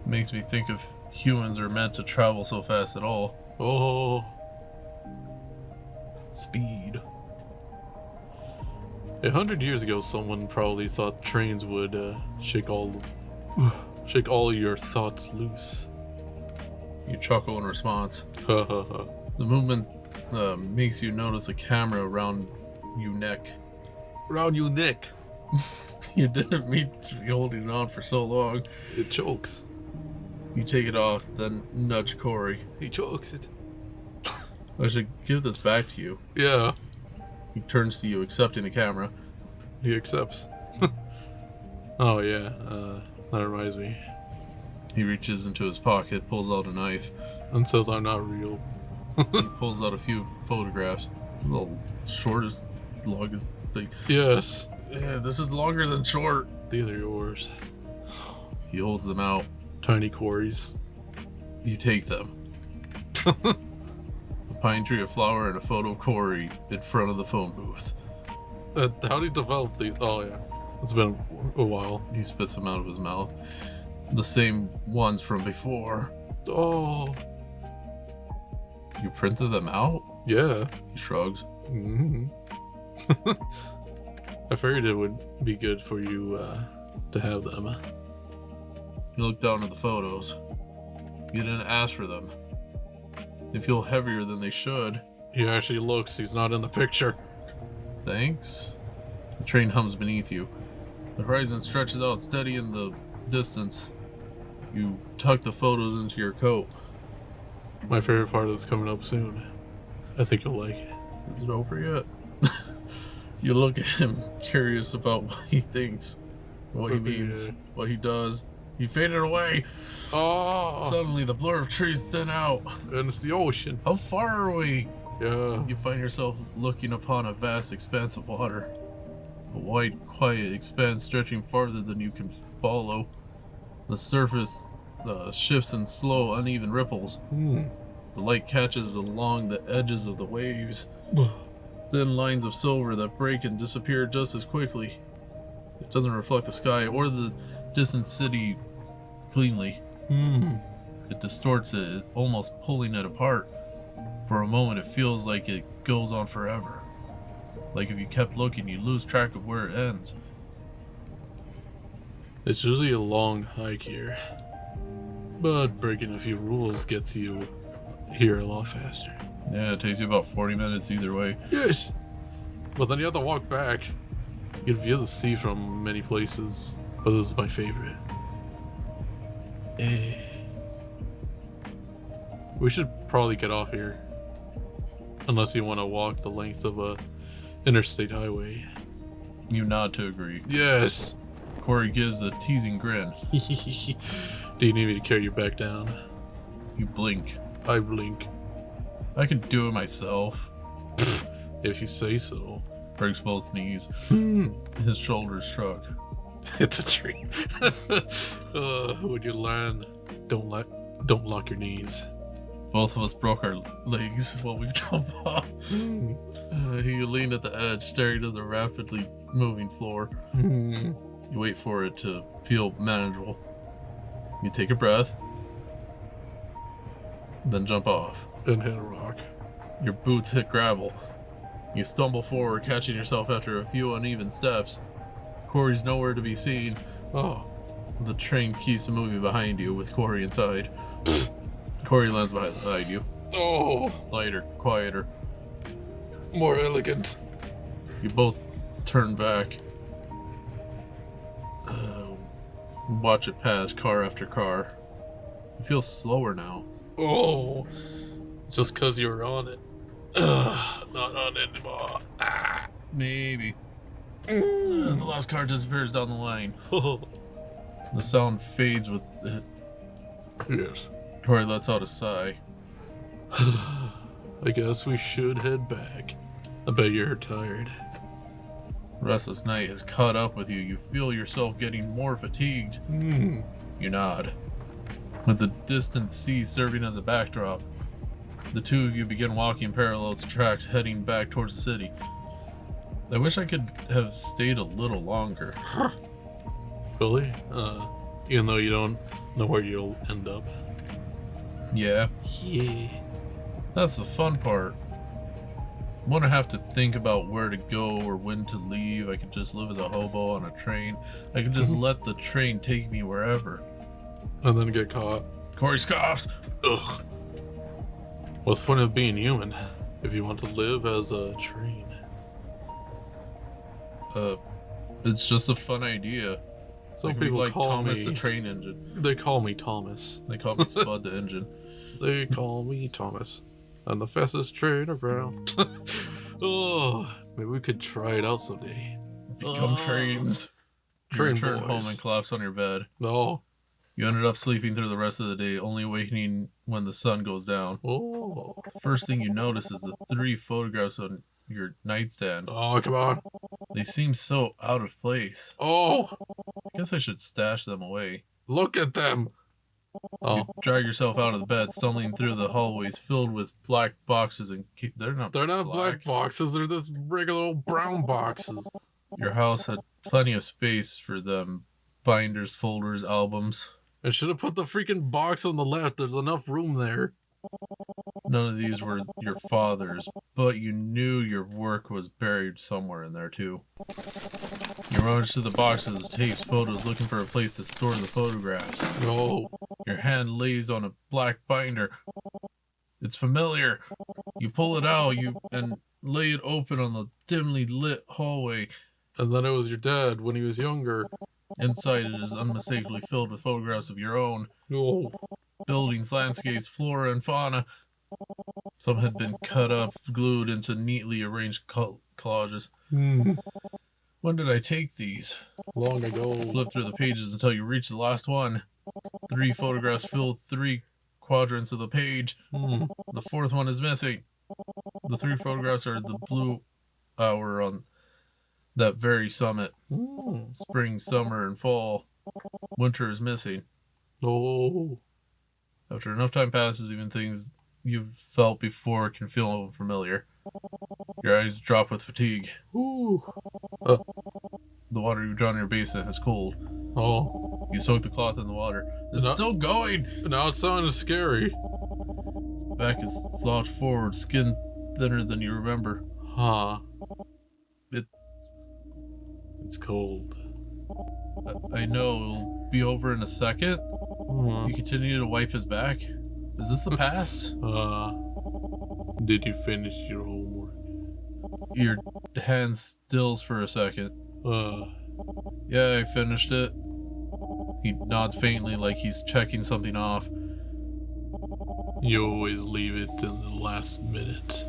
Makes me think if humans are meant to travel so fast at all. Oh. Speed. 100 years ago, someone probably thought trains would shake all your thoughts loose. You chuckle in response. The The movement makes you notice a camera around your neck. Around you, neck. You didn't mean to be holding it on for so long. It chokes. You take it off, then nudge Corey. He chokes it. I should give this back to you. Yeah. He turns to you, accepting the camera. He accepts. Oh yeah. That reminds me. He reaches into his pocket, pulls out a knife. And says I'm not real. He pulls out a few photographs. A little short as longest thing. Yes. Yeah, this is longer than short. These are yours. He holds them out. Tiny quarries. You take them. A pine tree, a flower, and a photo of Corey in front of the phone booth. How did he develop these? Oh, yeah. It's been a while. He spits them out of his mouth. The same ones from before. Oh. You printed them out? Yeah. He shrugs. Mm-hmm. I figured it would be good for you to have them. You look down at the photos. You didn't ask for them. They feel heavier than they should. He actually looks. He's not in the picture. Thanks. The train hums beneath you. The horizon stretches out steady in the distance. You tuck the photos into your coat. My favorite part is coming up soon. I think you'll like it. Is it over yet? You look at him, curious about what he thinks, what he means, what he does. He faded away. Oh! Suddenly, the blur of trees thin out. And it's the ocean. How far are we? Yeah. You find yourself looking upon a vast expanse of water. A wide, quiet expanse stretching farther than you can follow. The surface shifts in slow, uneven ripples. The light catches along the edges of the waves. Thin lines of silver that break and disappear just as quickly. It doesn't reflect the sky or the distant city cleanly. It distorts it, almost pulling it apart. For a moment, it feels like it goes on forever. Like if you kept looking, you lose track of where it ends. It's usually a long hike here, but breaking a few rules gets you here a lot faster. Yeah, it takes you about 40 minutes either way. Yes, but then you have to walk back. You can view the sea from many places, but this is my favorite. We should probably get off here, unless you want to walk the length of a interstate highway. You nod to agree. Yes. Corey gives a teasing grin. Do you need me to carry you back down? You blink. I blink. I can do it myself. If you say so. Breaks both knees. His shoulders shrug. It's a tree. When you land, don't lock your knees. Both of us broke our legs while we jumped off. You lean at the edge, staring at the rapidly moving floor. You wait for it to feel manageable. You take a breath, then jump off. And hit a rock. Your boots hit gravel. You stumble forward, catching yourself after a few uneven steps. Corey's nowhere to be seen. Oh. The train keeps moving behind you with Corey inside. Corey lands behind you. Oh. Lighter, quieter. More elegant. You both turn back. Watch it pass, car after car. You feel slower now. Oh. Just because you were on it. Not on it anymore. Maybe. The last car disappears down the line. The sound fades with it. Yes. Corey lets out a sigh. I guess we should head back. I bet you're tired. Restless night has caught up with you. You feel yourself getting more fatigued. You nod. With the distant sea serving as a backdrop, the two of you begin walking parallel to tracks heading back towards the city. I wish I could have stayed a little longer. Really? Even though you don't know where you'll end up. Yeah. Yeah. That's the fun part. Wouldn't have to think about where to go or when to leave. I could just live as a hobo on a train. I could just let the train take me wherever. And then get caught. Corey scoffs. Ugh. What's the point of being human if you want to live as a train? It's just a fun idea. Some like people like call Thomas me the train engine. They call me Thomas. They call me Spud the engine. They call me Thomas. I'm the fastest train around. Oh, maybe we could try it out someday. Become trains. Train you return boys. home and collapse on your bed. No. You ended up sleeping through the rest of the day, only awakening when the sun goes down. Oh. First thing you notice is the 3 photographs on your nightstand. Oh, come on. They seem so out of place. Oh, I guess I should stash them away. look at them. You Oh, drag yourself out of the bed, stumbling through the hallways filled with black boxes and they're not black boxes. They're just regular old brown boxes. Your house had plenty of space for them. Binders, folders, albums. I should have put the freaking box on the left. There's enough room there. None of these were your father's, but you knew your work was buried somewhere in there too. You rummage through the boxes, tapes, photos, looking for a place to store the photographs. Oh, Your hand lays on a black binder. It's familiar. You pull it out, and lay it open on the dimly lit hallway. and then it was your dad when he was younger. Inside it is unmistakably filled with photographs of your own. Oh, Buildings, landscapes, flora and fauna. Some had been cut up, glued into neatly arranged collages. When did I take these? long ago. Flip through the pages until you reach the last one. 3 photographs fill 3 quadrants of the page. The 4th one is missing. The 3 photographs are the blue hour on that very summit. Spring, summer, and fall. Winter is missing. Oh, After enough time passes, even things you've felt before can feel familiar. Your eyes drop with fatigue. ooh. The water you've drawn in your basin is cold. Oh, You soak the cloth in the water. It's No. still going! now it sounded scary. Back is slouched forward, skin thinner than you remember. Huh. It- It's cold. I know it'll be over in a second. You continue to wipe his back. Is this the past? Did you finish your homework? Your hand stills for a second. Yeah, I finished it. He nods faintly like he's checking something off. You always leave it till the last minute.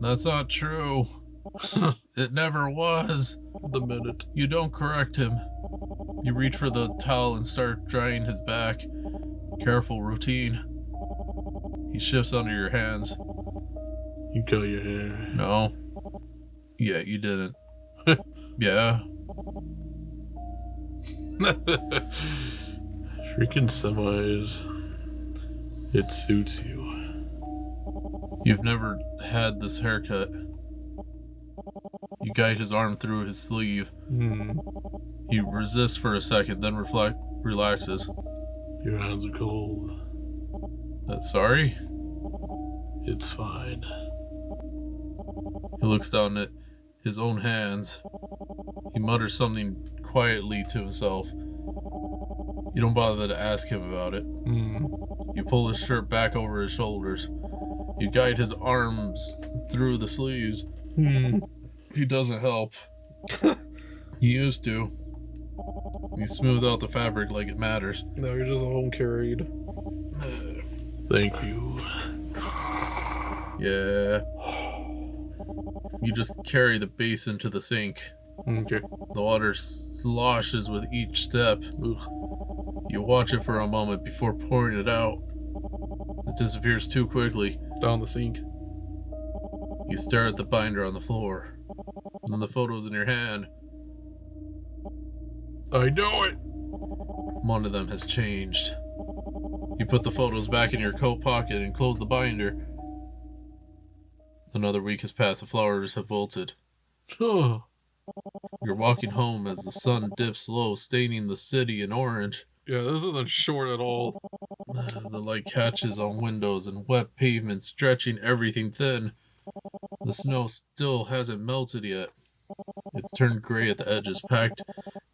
That's not true. It never was. The minute. You don't correct him. You reach for the towel and start drying his back. Careful routine. He shifts under your hands. You cut your hair. No. Yeah, you didn't. Yeah. Freaking semis. It suits you. You've never had this haircut. You guide his arm through his sleeve. He resists for a second, then relaxes. Your hands are cold. Sorry? It's fine. He looks down at his own hands. He mutters something quietly to himself. You don't bother to ask him about it. You pull his shirt back over his shoulders. You guide his arms through the sleeves. He doesn't help. He used to. You smooth out the fabric like it matters. No, you're just home carried. Thank you. Yeah. You just carry the basin to the sink. Okay. The water sloshes with each step. You watch it for a moment before pouring it out. It disappears too quickly. Down the sink. You stare at the binder on the floor. And then the photos in your hand. I know it. One of them has changed. You put the photos back in your coat pocket and close the binder. Another week has passed. The flowers have wilted. Oh, You're walking home as the sun dips low, staining the city in orange. yeah, this isn't short at all. The light catches on windows and wet pavements, stretching everything thin. The snow still hasn't melted yet. It's turned gray at the edges, packed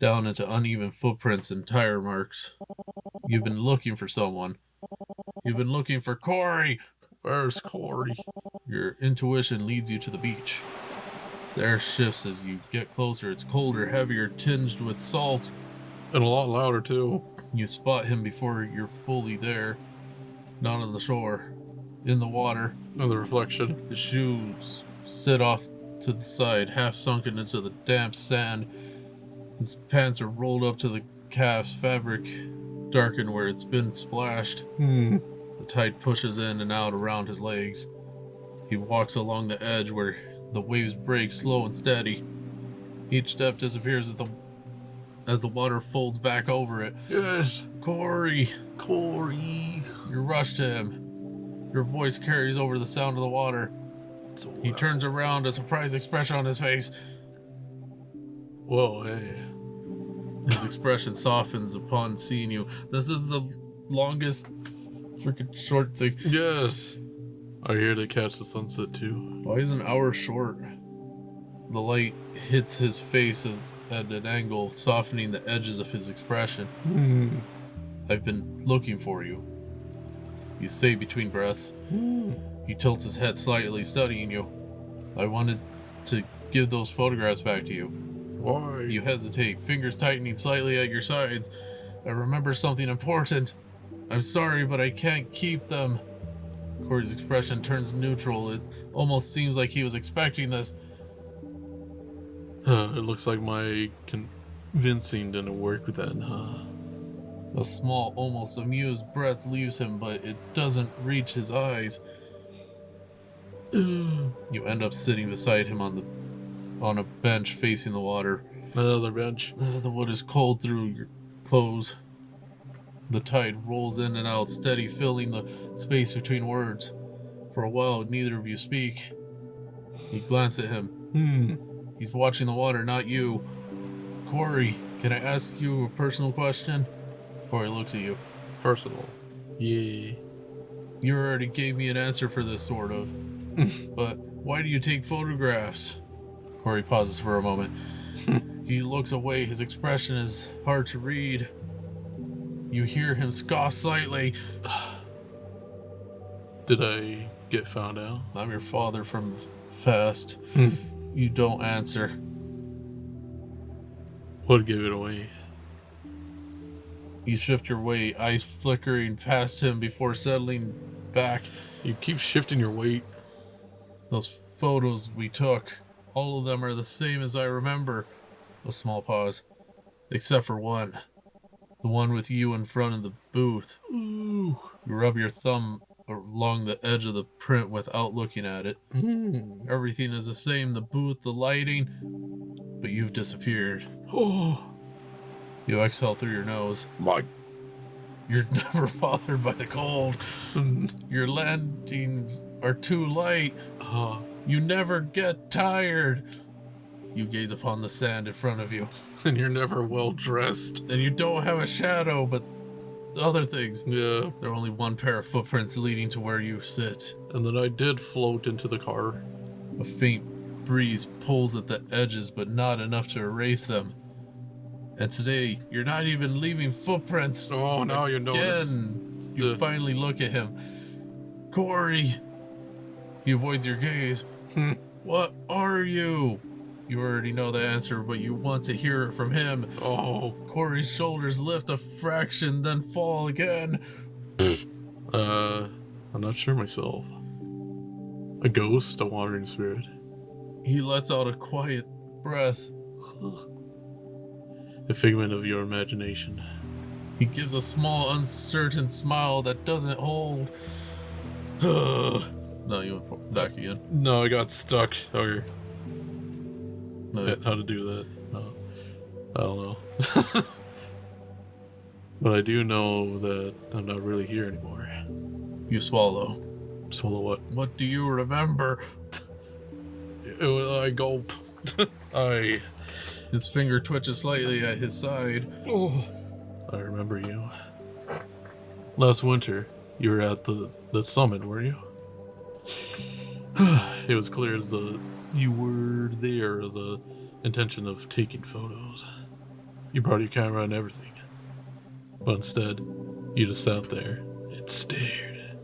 down into uneven footprints and tire marks. You've been looking for someone. You've been looking for Corey. Where's Corey? Your intuition leads you to the beach. The air shifts as you get closer. It's colder, heavier, tinged with salt. And a lot louder, too. You spot him before you're fully there. Not on the shore. In the water. Another reflection. His shoes sit off to the side, half sunken into the damp sand. His pants are rolled up to the calves, fabric darkened where it's been splashed. The tide pushes in and out around his legs. He walks along the edge where the waves break slow and steady. Each step disappears as the water folds back over it. Yes. Corey! Corey. You rush to him. Your voice carries over the sound of the water. So He turns around, a surprised expression on his face. Whoa, hey. His expression softens upon seeing you. This is the longest freaking short thing. Yes. Are here to catch the sunset too. Why is an hour short? The light hits his face at an angle, softening the edges of his expression. I've been looking for you. You say between breaths. He tilts his head slightly, studying you. I wanted to give those photographs back to you. Why? You hesitate, fingers tightening slightly at your sides. I remember something important. I'm sorry, but I can't keep them. Corey's expression turns neutral. It almost seems like he was expecting this. It looks like my convincing didn't work with that, huh? A small, almost amused breath leaves him, but it doesn't reach his eyes. You end up sitting beside him on a bench facing the water. Another bench. The wood is cold through your clothes. The tide rolls in and out, steady, filling the space between words. For a while, neither of you speak. You glance at him. He's watching the water, not you. Corey, can I ask you a personal question? Corey looks at you. Personal. Yeah. You already gave me an answer for this, sort of. But why do you take photographs? Corey pauses for a moment. He looks away. His expression is hard to read. You hear him scoff slightly. Did I get found out? I'm your father from Fast. You don't answer. What gave it away? You shift your weight, eyes flickering past him before settling back. You keep shifting your weight. Those photos we took, all of them are the same as I remember. A small pause. Except for one. The one with you in front of the booth. Ooh. You rub your thumb along the edge of the print without looking at it. Everything is the same, the booth, the lighting, but you've disappeared. Oh. You exhale through your nose. My. You're never bothered by the cold. Your landings are too light. You never get tired. You gaze upon the sand in front of you. And you're never well dressed. And you don't have a shadow, but other things. Yeah. There are only one pair of footprints leading to where you sit. And then I did float into the car. A faint breeze pulls at the edges, but not enough to erase them. And today, you're not even leaving footprints. Oh, now you notice. Again, you finally look at him. Corey! He avoids your gaze. What are you? You already know the answer, but you want to hear it from him. Oh. Corey's shoulders lift a fraction, then fall again. I'm not sure myself. A ghost? A wandering spirit? He lets out a quiet breath. A figment of your imagination. He gives a small, uncertain smile that doesn't hold. No, you went back again. No, I got stuck. Okay. No. How to do that? No. I don't know. But I do know that I'm not really here anymore. You swallow. Swallow what? What do you remember? I gulp. His finger twitches slightly at his side. Oh. I remember you. Last winter, you were at the summit, were you? It was clear as you were there as the intention of taking photos. You brought your camera and everything. But instead, you just sat there and stared.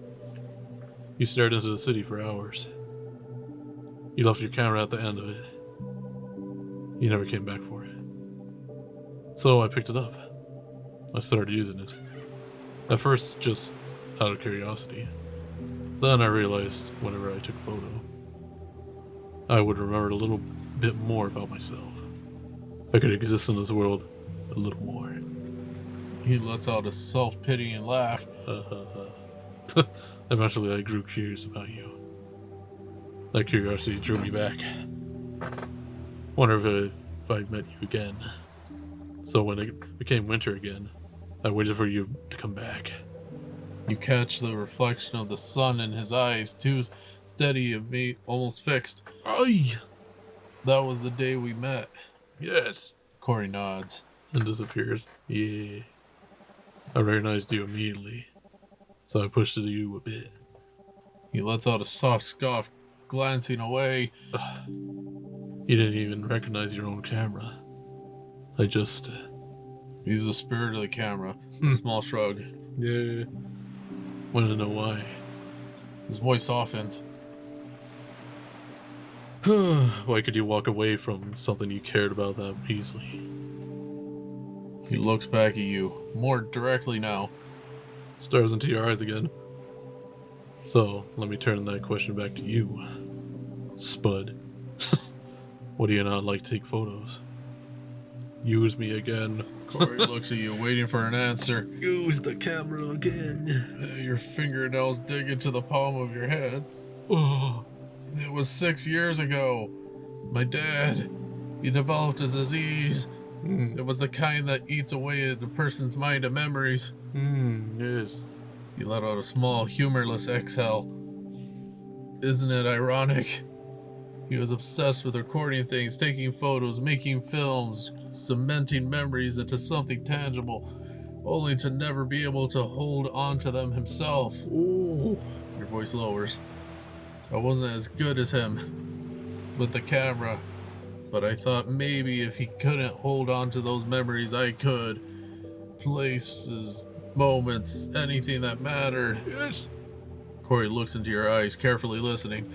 You stared into the city for hours. You left your camera at the end of it. You never came back for it. So I picked it up. I started using it. At first, just out of curiosity. Then I realized whenever I took a photo, I would remember a little bit more about myself. I could exist in this world a little more. He lets out a self-pitying laugh. Eventually I grew curious about you. That curiosity drew me back. Wonder if I met you again. So when it became winter again, I waited for you to come back. You catch the reflection of the sun in his eyes, too steady of me, almost fixed. Aye! That was the day we met. Yes! Corey nods. And disappears. Yeah. I recognized you immediately, so I pushed to you a bit. He lets out a soft scoff, glancing away. You didn't even recognize your own camera. I just... He's the spirit of the camera. A small shrug. Yeah. Want to know why? His voice softens. Why could you walk away from something you cared about that easily? He looks back at you, more directly now. Stares into your eyes again. So, let me turn that question back to you. Spud. What do you not like to take photos? Use me again. Corey looks at you, waiting for an answer. Use the camera again. Your fingernails dig into the palm of your head. Oh. It was 6 years ago. My dad, he developed a disease. It was the kind that eats away at the person's mind and memories. Yes. He let out a small, humorless exhale. Isn't it ironic? He was obsessed with recording things, taking photos, making films, cementing memories into something tangible, only to never be able to hold on to them himself. Ooh. Your voice lowers. I wasn't as good as him with the camera, but I thought maybe if he couldn't hold on to those memories, I could. Places, moments, anything that mattered. Yes. Corey looks into your eyes, carefully listening.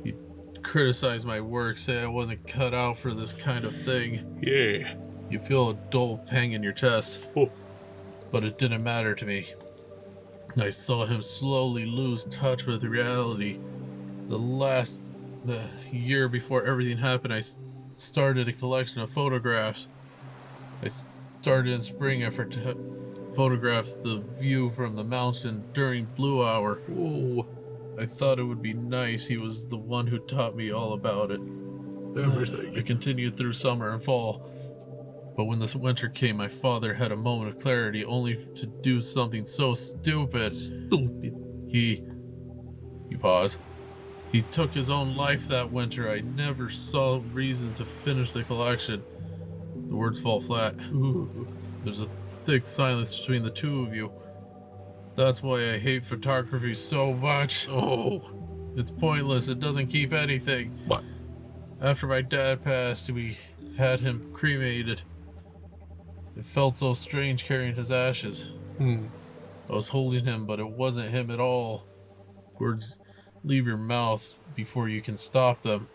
You criticize my work, say I wasn't cut out for this kind of thing. Yeah. You feel a dull pang in your chest. Oh. But it didn't matter to me. I saw him slowly lose touch with reality. The year before everything happened, I started a collection of photographs. I started in spring effort to photograph the view from the mountain during blue hour. Whoa. I thought it would be nice. He was the one who taught me all about it. Everything. I continued through summer and fall. But when this winter came, my father had a moment of clarity, only to do something so stupid. You pause. He took his own life that winter. I never saw reason to finish the collection. The words fall flat. Ooh. There's a thick silence between the two of you. That's why I hate photography so much. Oh. It's pointless. It doesn't keep anything. What? After my dad passed, we had him cremated. It felt so strange carrying his ashes. I was holding him, but it wasn't him at all. Words leave your mouth before you can stop them.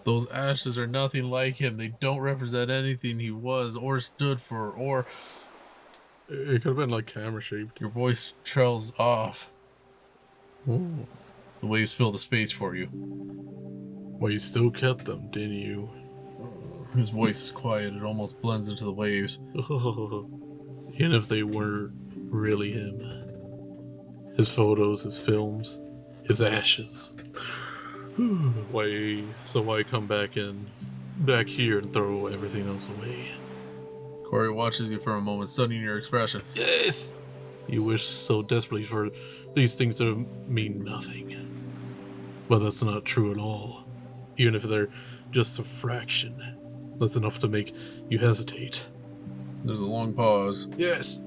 Those ashes are nothing like him. They don't represent anything he was or stood for, or... It could have been like camera shaped. Your voice trails off. Ooh. The waves fill the space for you. Well, you still kept them, didn't you? His voice is quiet. It almost blends into the waves. Even if they weren't really him. His photos, his films, his ashes. Why come back here and throw everything else away? Corey watches you for a moment, studying your expression. Yes! You wish so desperately for these things to mean nothing. But that's not true at all. Even if they're just a fraction, that's enough to make you hesitate. There's a long pause. Yes!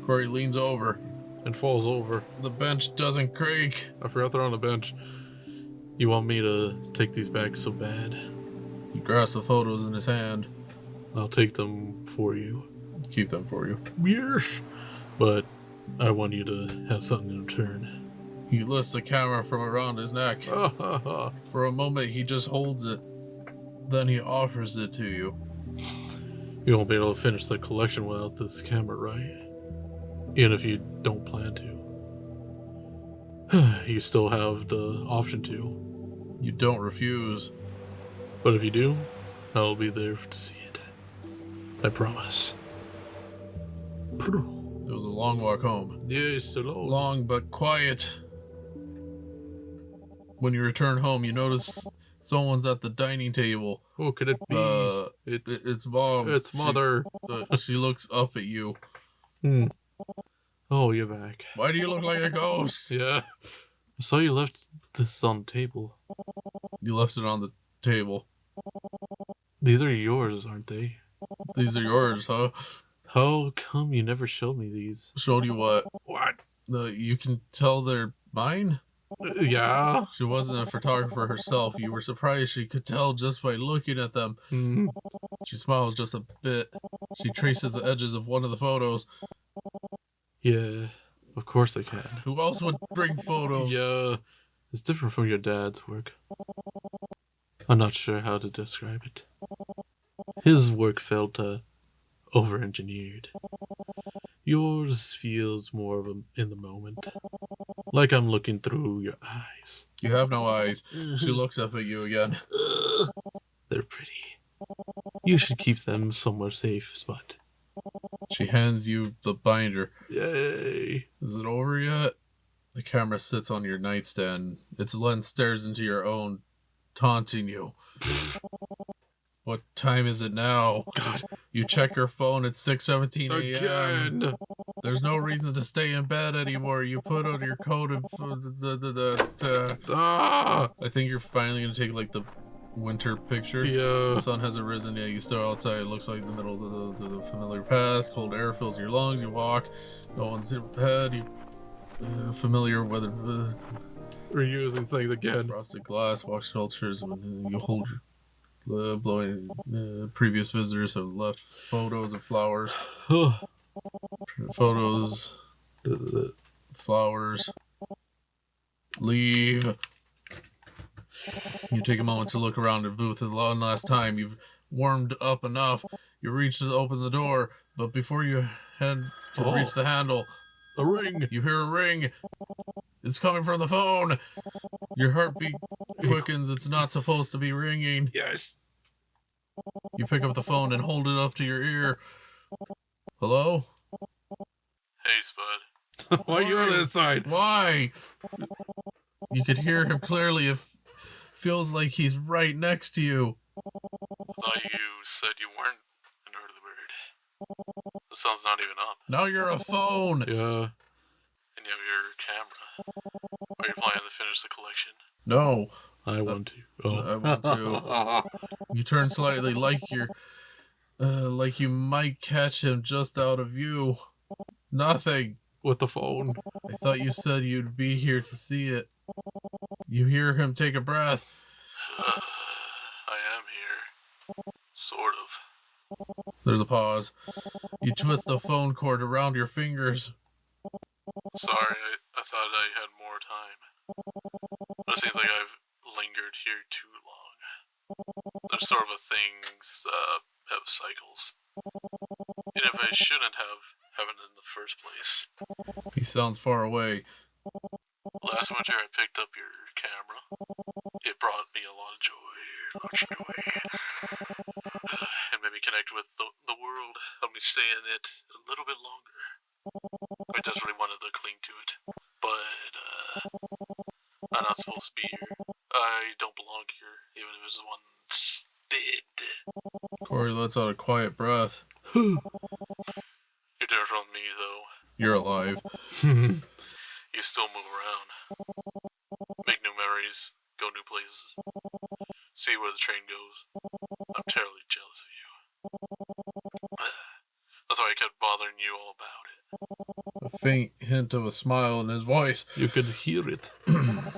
Corey leans over. And falls over. The bench doesn't creak. I forgot they're on the bench. You want me to take these back so bad? He grasps the photos in his hand. I'll take them for you. Keep them for you. Yes! But I want you to have something in return. He lifts the camera from around his neck. For a moment, he just holds it. Then he offers it to you. You won't be able to finish the collection without this camera, right? Even if you don't plan to. You still have the option to. You don't refuse. But if you do, I'll be there to see it. I promise. It was a long walk home. Yes, so long. Long but quiet. When you return home, you notice someone's at the dining table. Who could it be? It's mom. It's mother. She looks up at you. Hmm. Oh, you're back. Why do you look like a ghost? Yeah. I saw you left this on the table. You left it on the table. These are yours, aren't they? These are yours, huh? How come you never showed me these? Showed you what? What? You can tell they're mine? Yeah. She wasn't a photographer herself. You were surprised she could tell just by looking at them. Hmm. She smiles just a bit. She traces the edges of one of the photos. Yeah. Of course I can. Who else would bring photos? Yeah. It's different from your dad's work. I'm not sure how to describe it. His work felt over-engineered. Yours feels more of in the moment. Like I'm looking through your eyes. You have no eyes. She looks up at you again. They're pretty. You should keep them somewhere safe spot. She hands you the binder. Yay. Is it over yet? The camera sits on your nightstand. Its lens stares into your own, taunting you. What time is it now? God. You check your phone at 6:17 a.m. Again. There's no reason to stay in bed anymore. You put on your coat and Ah. I think you're finally gonna take like the winter picture. Yeah. The sun hasn't risen yet. You stare outside. It looks like the middle of the familiar path. Cold air fills your lungs. You walk. No one's ahead. You familiar weather. We're using things again. Frosted glass. Walk shelters. When you hold your blowing. Previous visitors have left photos of flowers. Photos. Flowers. Leave. You take a moment to look around the booth, and one last time you've warmed up enough. You reach to open the door, but before you can reach the handle, A ring. you hear a ring. It's coming from the phone. Your heartbeat quickens. It's not supposed to be ringing. Yes. You pick up the phone and hold it up to your ear. Hello? Hey, Spud. Why are you on that side? Why? You could hear him clearly. It feels like he's right next to you. I thought you said you weren't an early bird. The sun's not even up. Now you're a phone. Yeah. And you have your camera. Are you planning to finish the collection? No. I want to. Oh. I want to. You turn slightly like like you might catch him just out of view. Nothing. With the phone. I thought you said you'd be here to see it. You hear him take a breath. I am here. Sort of. There's a pause. You twist the phone cord around your fingers. Sorry, I thought I had more time. But it seems like I've lingered here too long. There's sort of a things have cycles. And if I shouldn't have happened in the first place. He sounds far away. Last winter I picked up your camera. It brought me a lot of joy. Much joy. And made me connect with the world. Helped me stay in it a little bit longer. I desperately wanted to cling to it. But I'm not supposed to be here. I don't belong here, even if it's one stid. Corey lets out a quiet breath. You're different from me, though. You're alive. You still move around. Make new memories. Go new places. See where the train goes. I'm terribly jealous of you. That's why I kept bothering you all about it. A faint hint of a smile in his voice. You could hear it. Wanted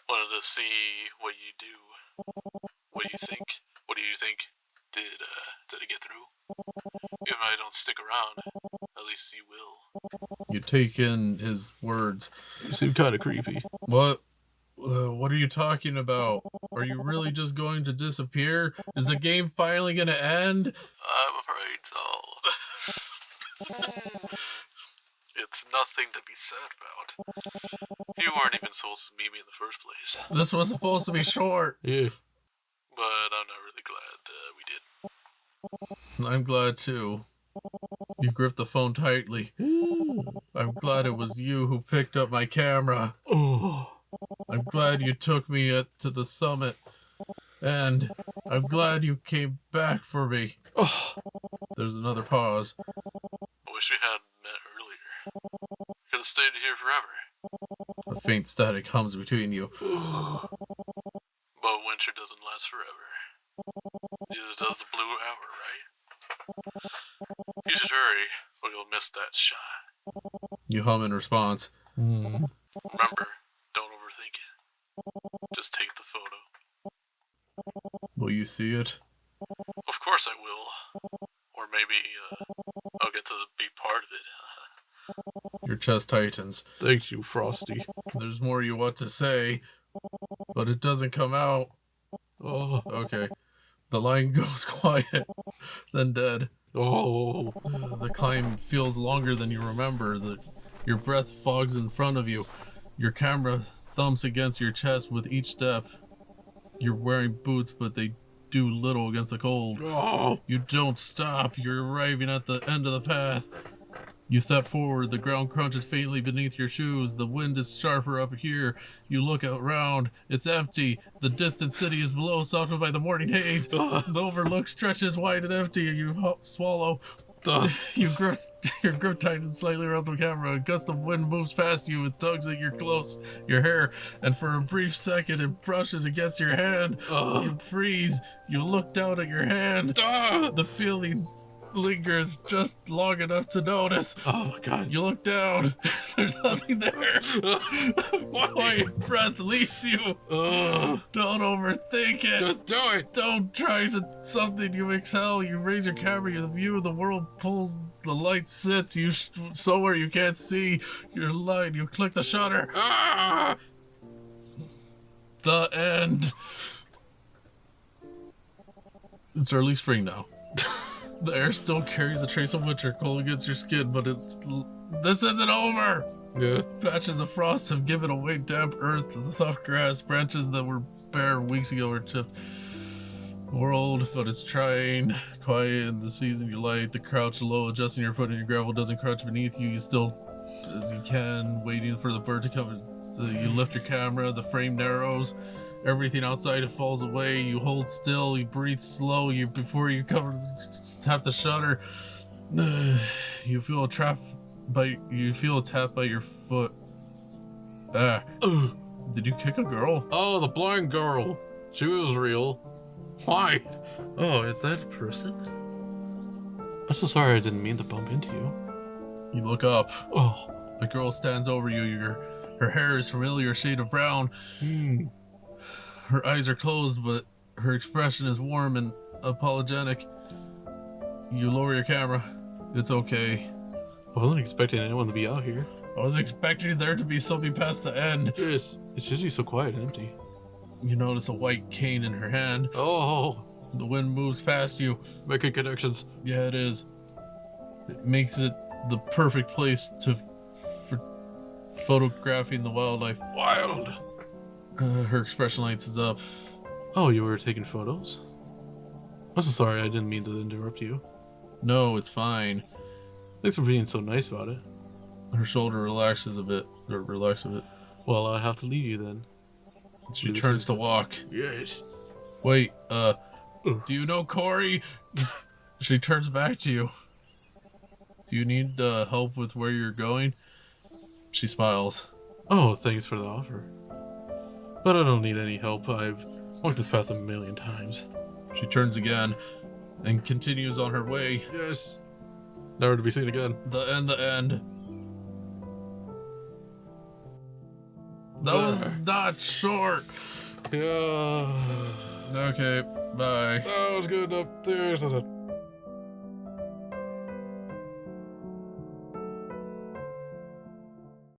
to see what you do. What do you think? What do you think? Did it get through? If I don't stick around, at least you will. You take in his words. You seem kind of creepy. What? What are you talking about? Are you really just going to disappear? Is the game finally going to end? I'm afraid so. It's nothing to be sad about. You weren't even supposed to meet me in the first place. This was supposed to be short. Yeah. But I'm not really glad we did. I'm glad too. You gripped the phone tightly. I'm glad it was you who picked up my camera. Oh. I'm glad you took me to the summit. And I'm glad you came back for me. Oh. There's another pause. I wish we hadn't met. Could have stayed here forever. A faint static hums between you. But winter doesn't last forever. Neither does the blue hour, right? You should hurry, or you'll miss that shot. You hum in response. Remember, don't overthink it. Just take the photo. Will you see it? Of course I will. Or maybe, I'll get to be part of it. Your chest tightens. Thank you, Frosty. There's more you want to say, but it doesn't come out. Oh, Okay. The line goes quiet, then dead. oh. The climb feels longer than you remember. Your breath fogs in front of you. Your camera thumps against your chest with each step. You're wearing boots, but they do little against the cold. Oh. You don't stop. You're arriving at the end of the path. You step forward. The ground crunches faintly beneath your shoes. The wind is sharper up here. You look around. It's empty. The distant city is below, softened by the morning haze. The overlook stretches wide and empty, and you swallow. Your grip tightens slightly around the camera. A gust of wind moves past you and tugs at your hair, and for a brief second it brushes against your hand. You freeze. You look down at your hand. The feeling lingers just long enough to notice. Oh my god. You look down. There's nothing there. Quiet breath leaves you. Don't overthink it. Just do it. Don't try to something. You exhale. You raise your camera. The view of the world pulls. The light sits. You somewhere you can't see your light. You click the shutter. The end. It's early spring now. The air still carries a trace of winter cold against your skin, but this isn't over. Yeah. Patches of frost have given away damp earth to the soft grass. Branches that were bare weeks ago are chipped. World, but it's trying. Quiet in the season you light. The crouch low, adjusting your foot in your gravel doesn't crunch beneath you. You still, as you can, waiting for the bird to come. So you lift your camera. The frame narrows. Everything outside it falls away. You hold still. You breathe slow. Before you tap the shutter. You feel a tap by your foot. Did you kick a girl? Oh, the blind girl. She was real. Why? Oh, is that a person? I'm so sorry I didn't mean to bump into you. You look up. Oh. The girl stands over you. Her hair is familiar shade of brown. Her eyes are closed, but her expression is warm and apologetic. You lower your camera. It's okay. I wasn't expecting anyone to be out here. I was expecting there to be something past the end. Yes, it's usually so quiet and empty. You notice a white cane in her hand. Oh. The wind moves past you. Making connections. Yeah, it is. It makes it the perfect place for photographing the wildlife. Wild. Her expression lights up. Oh, you were taking photos? I'm so sorry, I didn't mean to interrupt you. No, it's fine. Thanks for being so nice about it. Her shoulder relaxes a bit. Well, I'll have to leave you then. She turns to walk. Yes. Wait, do you know Corey? She turns back to you. Do you need help with where you're going? She smiles. Oh, thanks for the offer. But I don't need any help. I've walked this path 1,000,000 times. She turns again and continues on her way. Yes. Never to be seen again. The end. That was not short. Yeah. Okay, bye. That was good up there.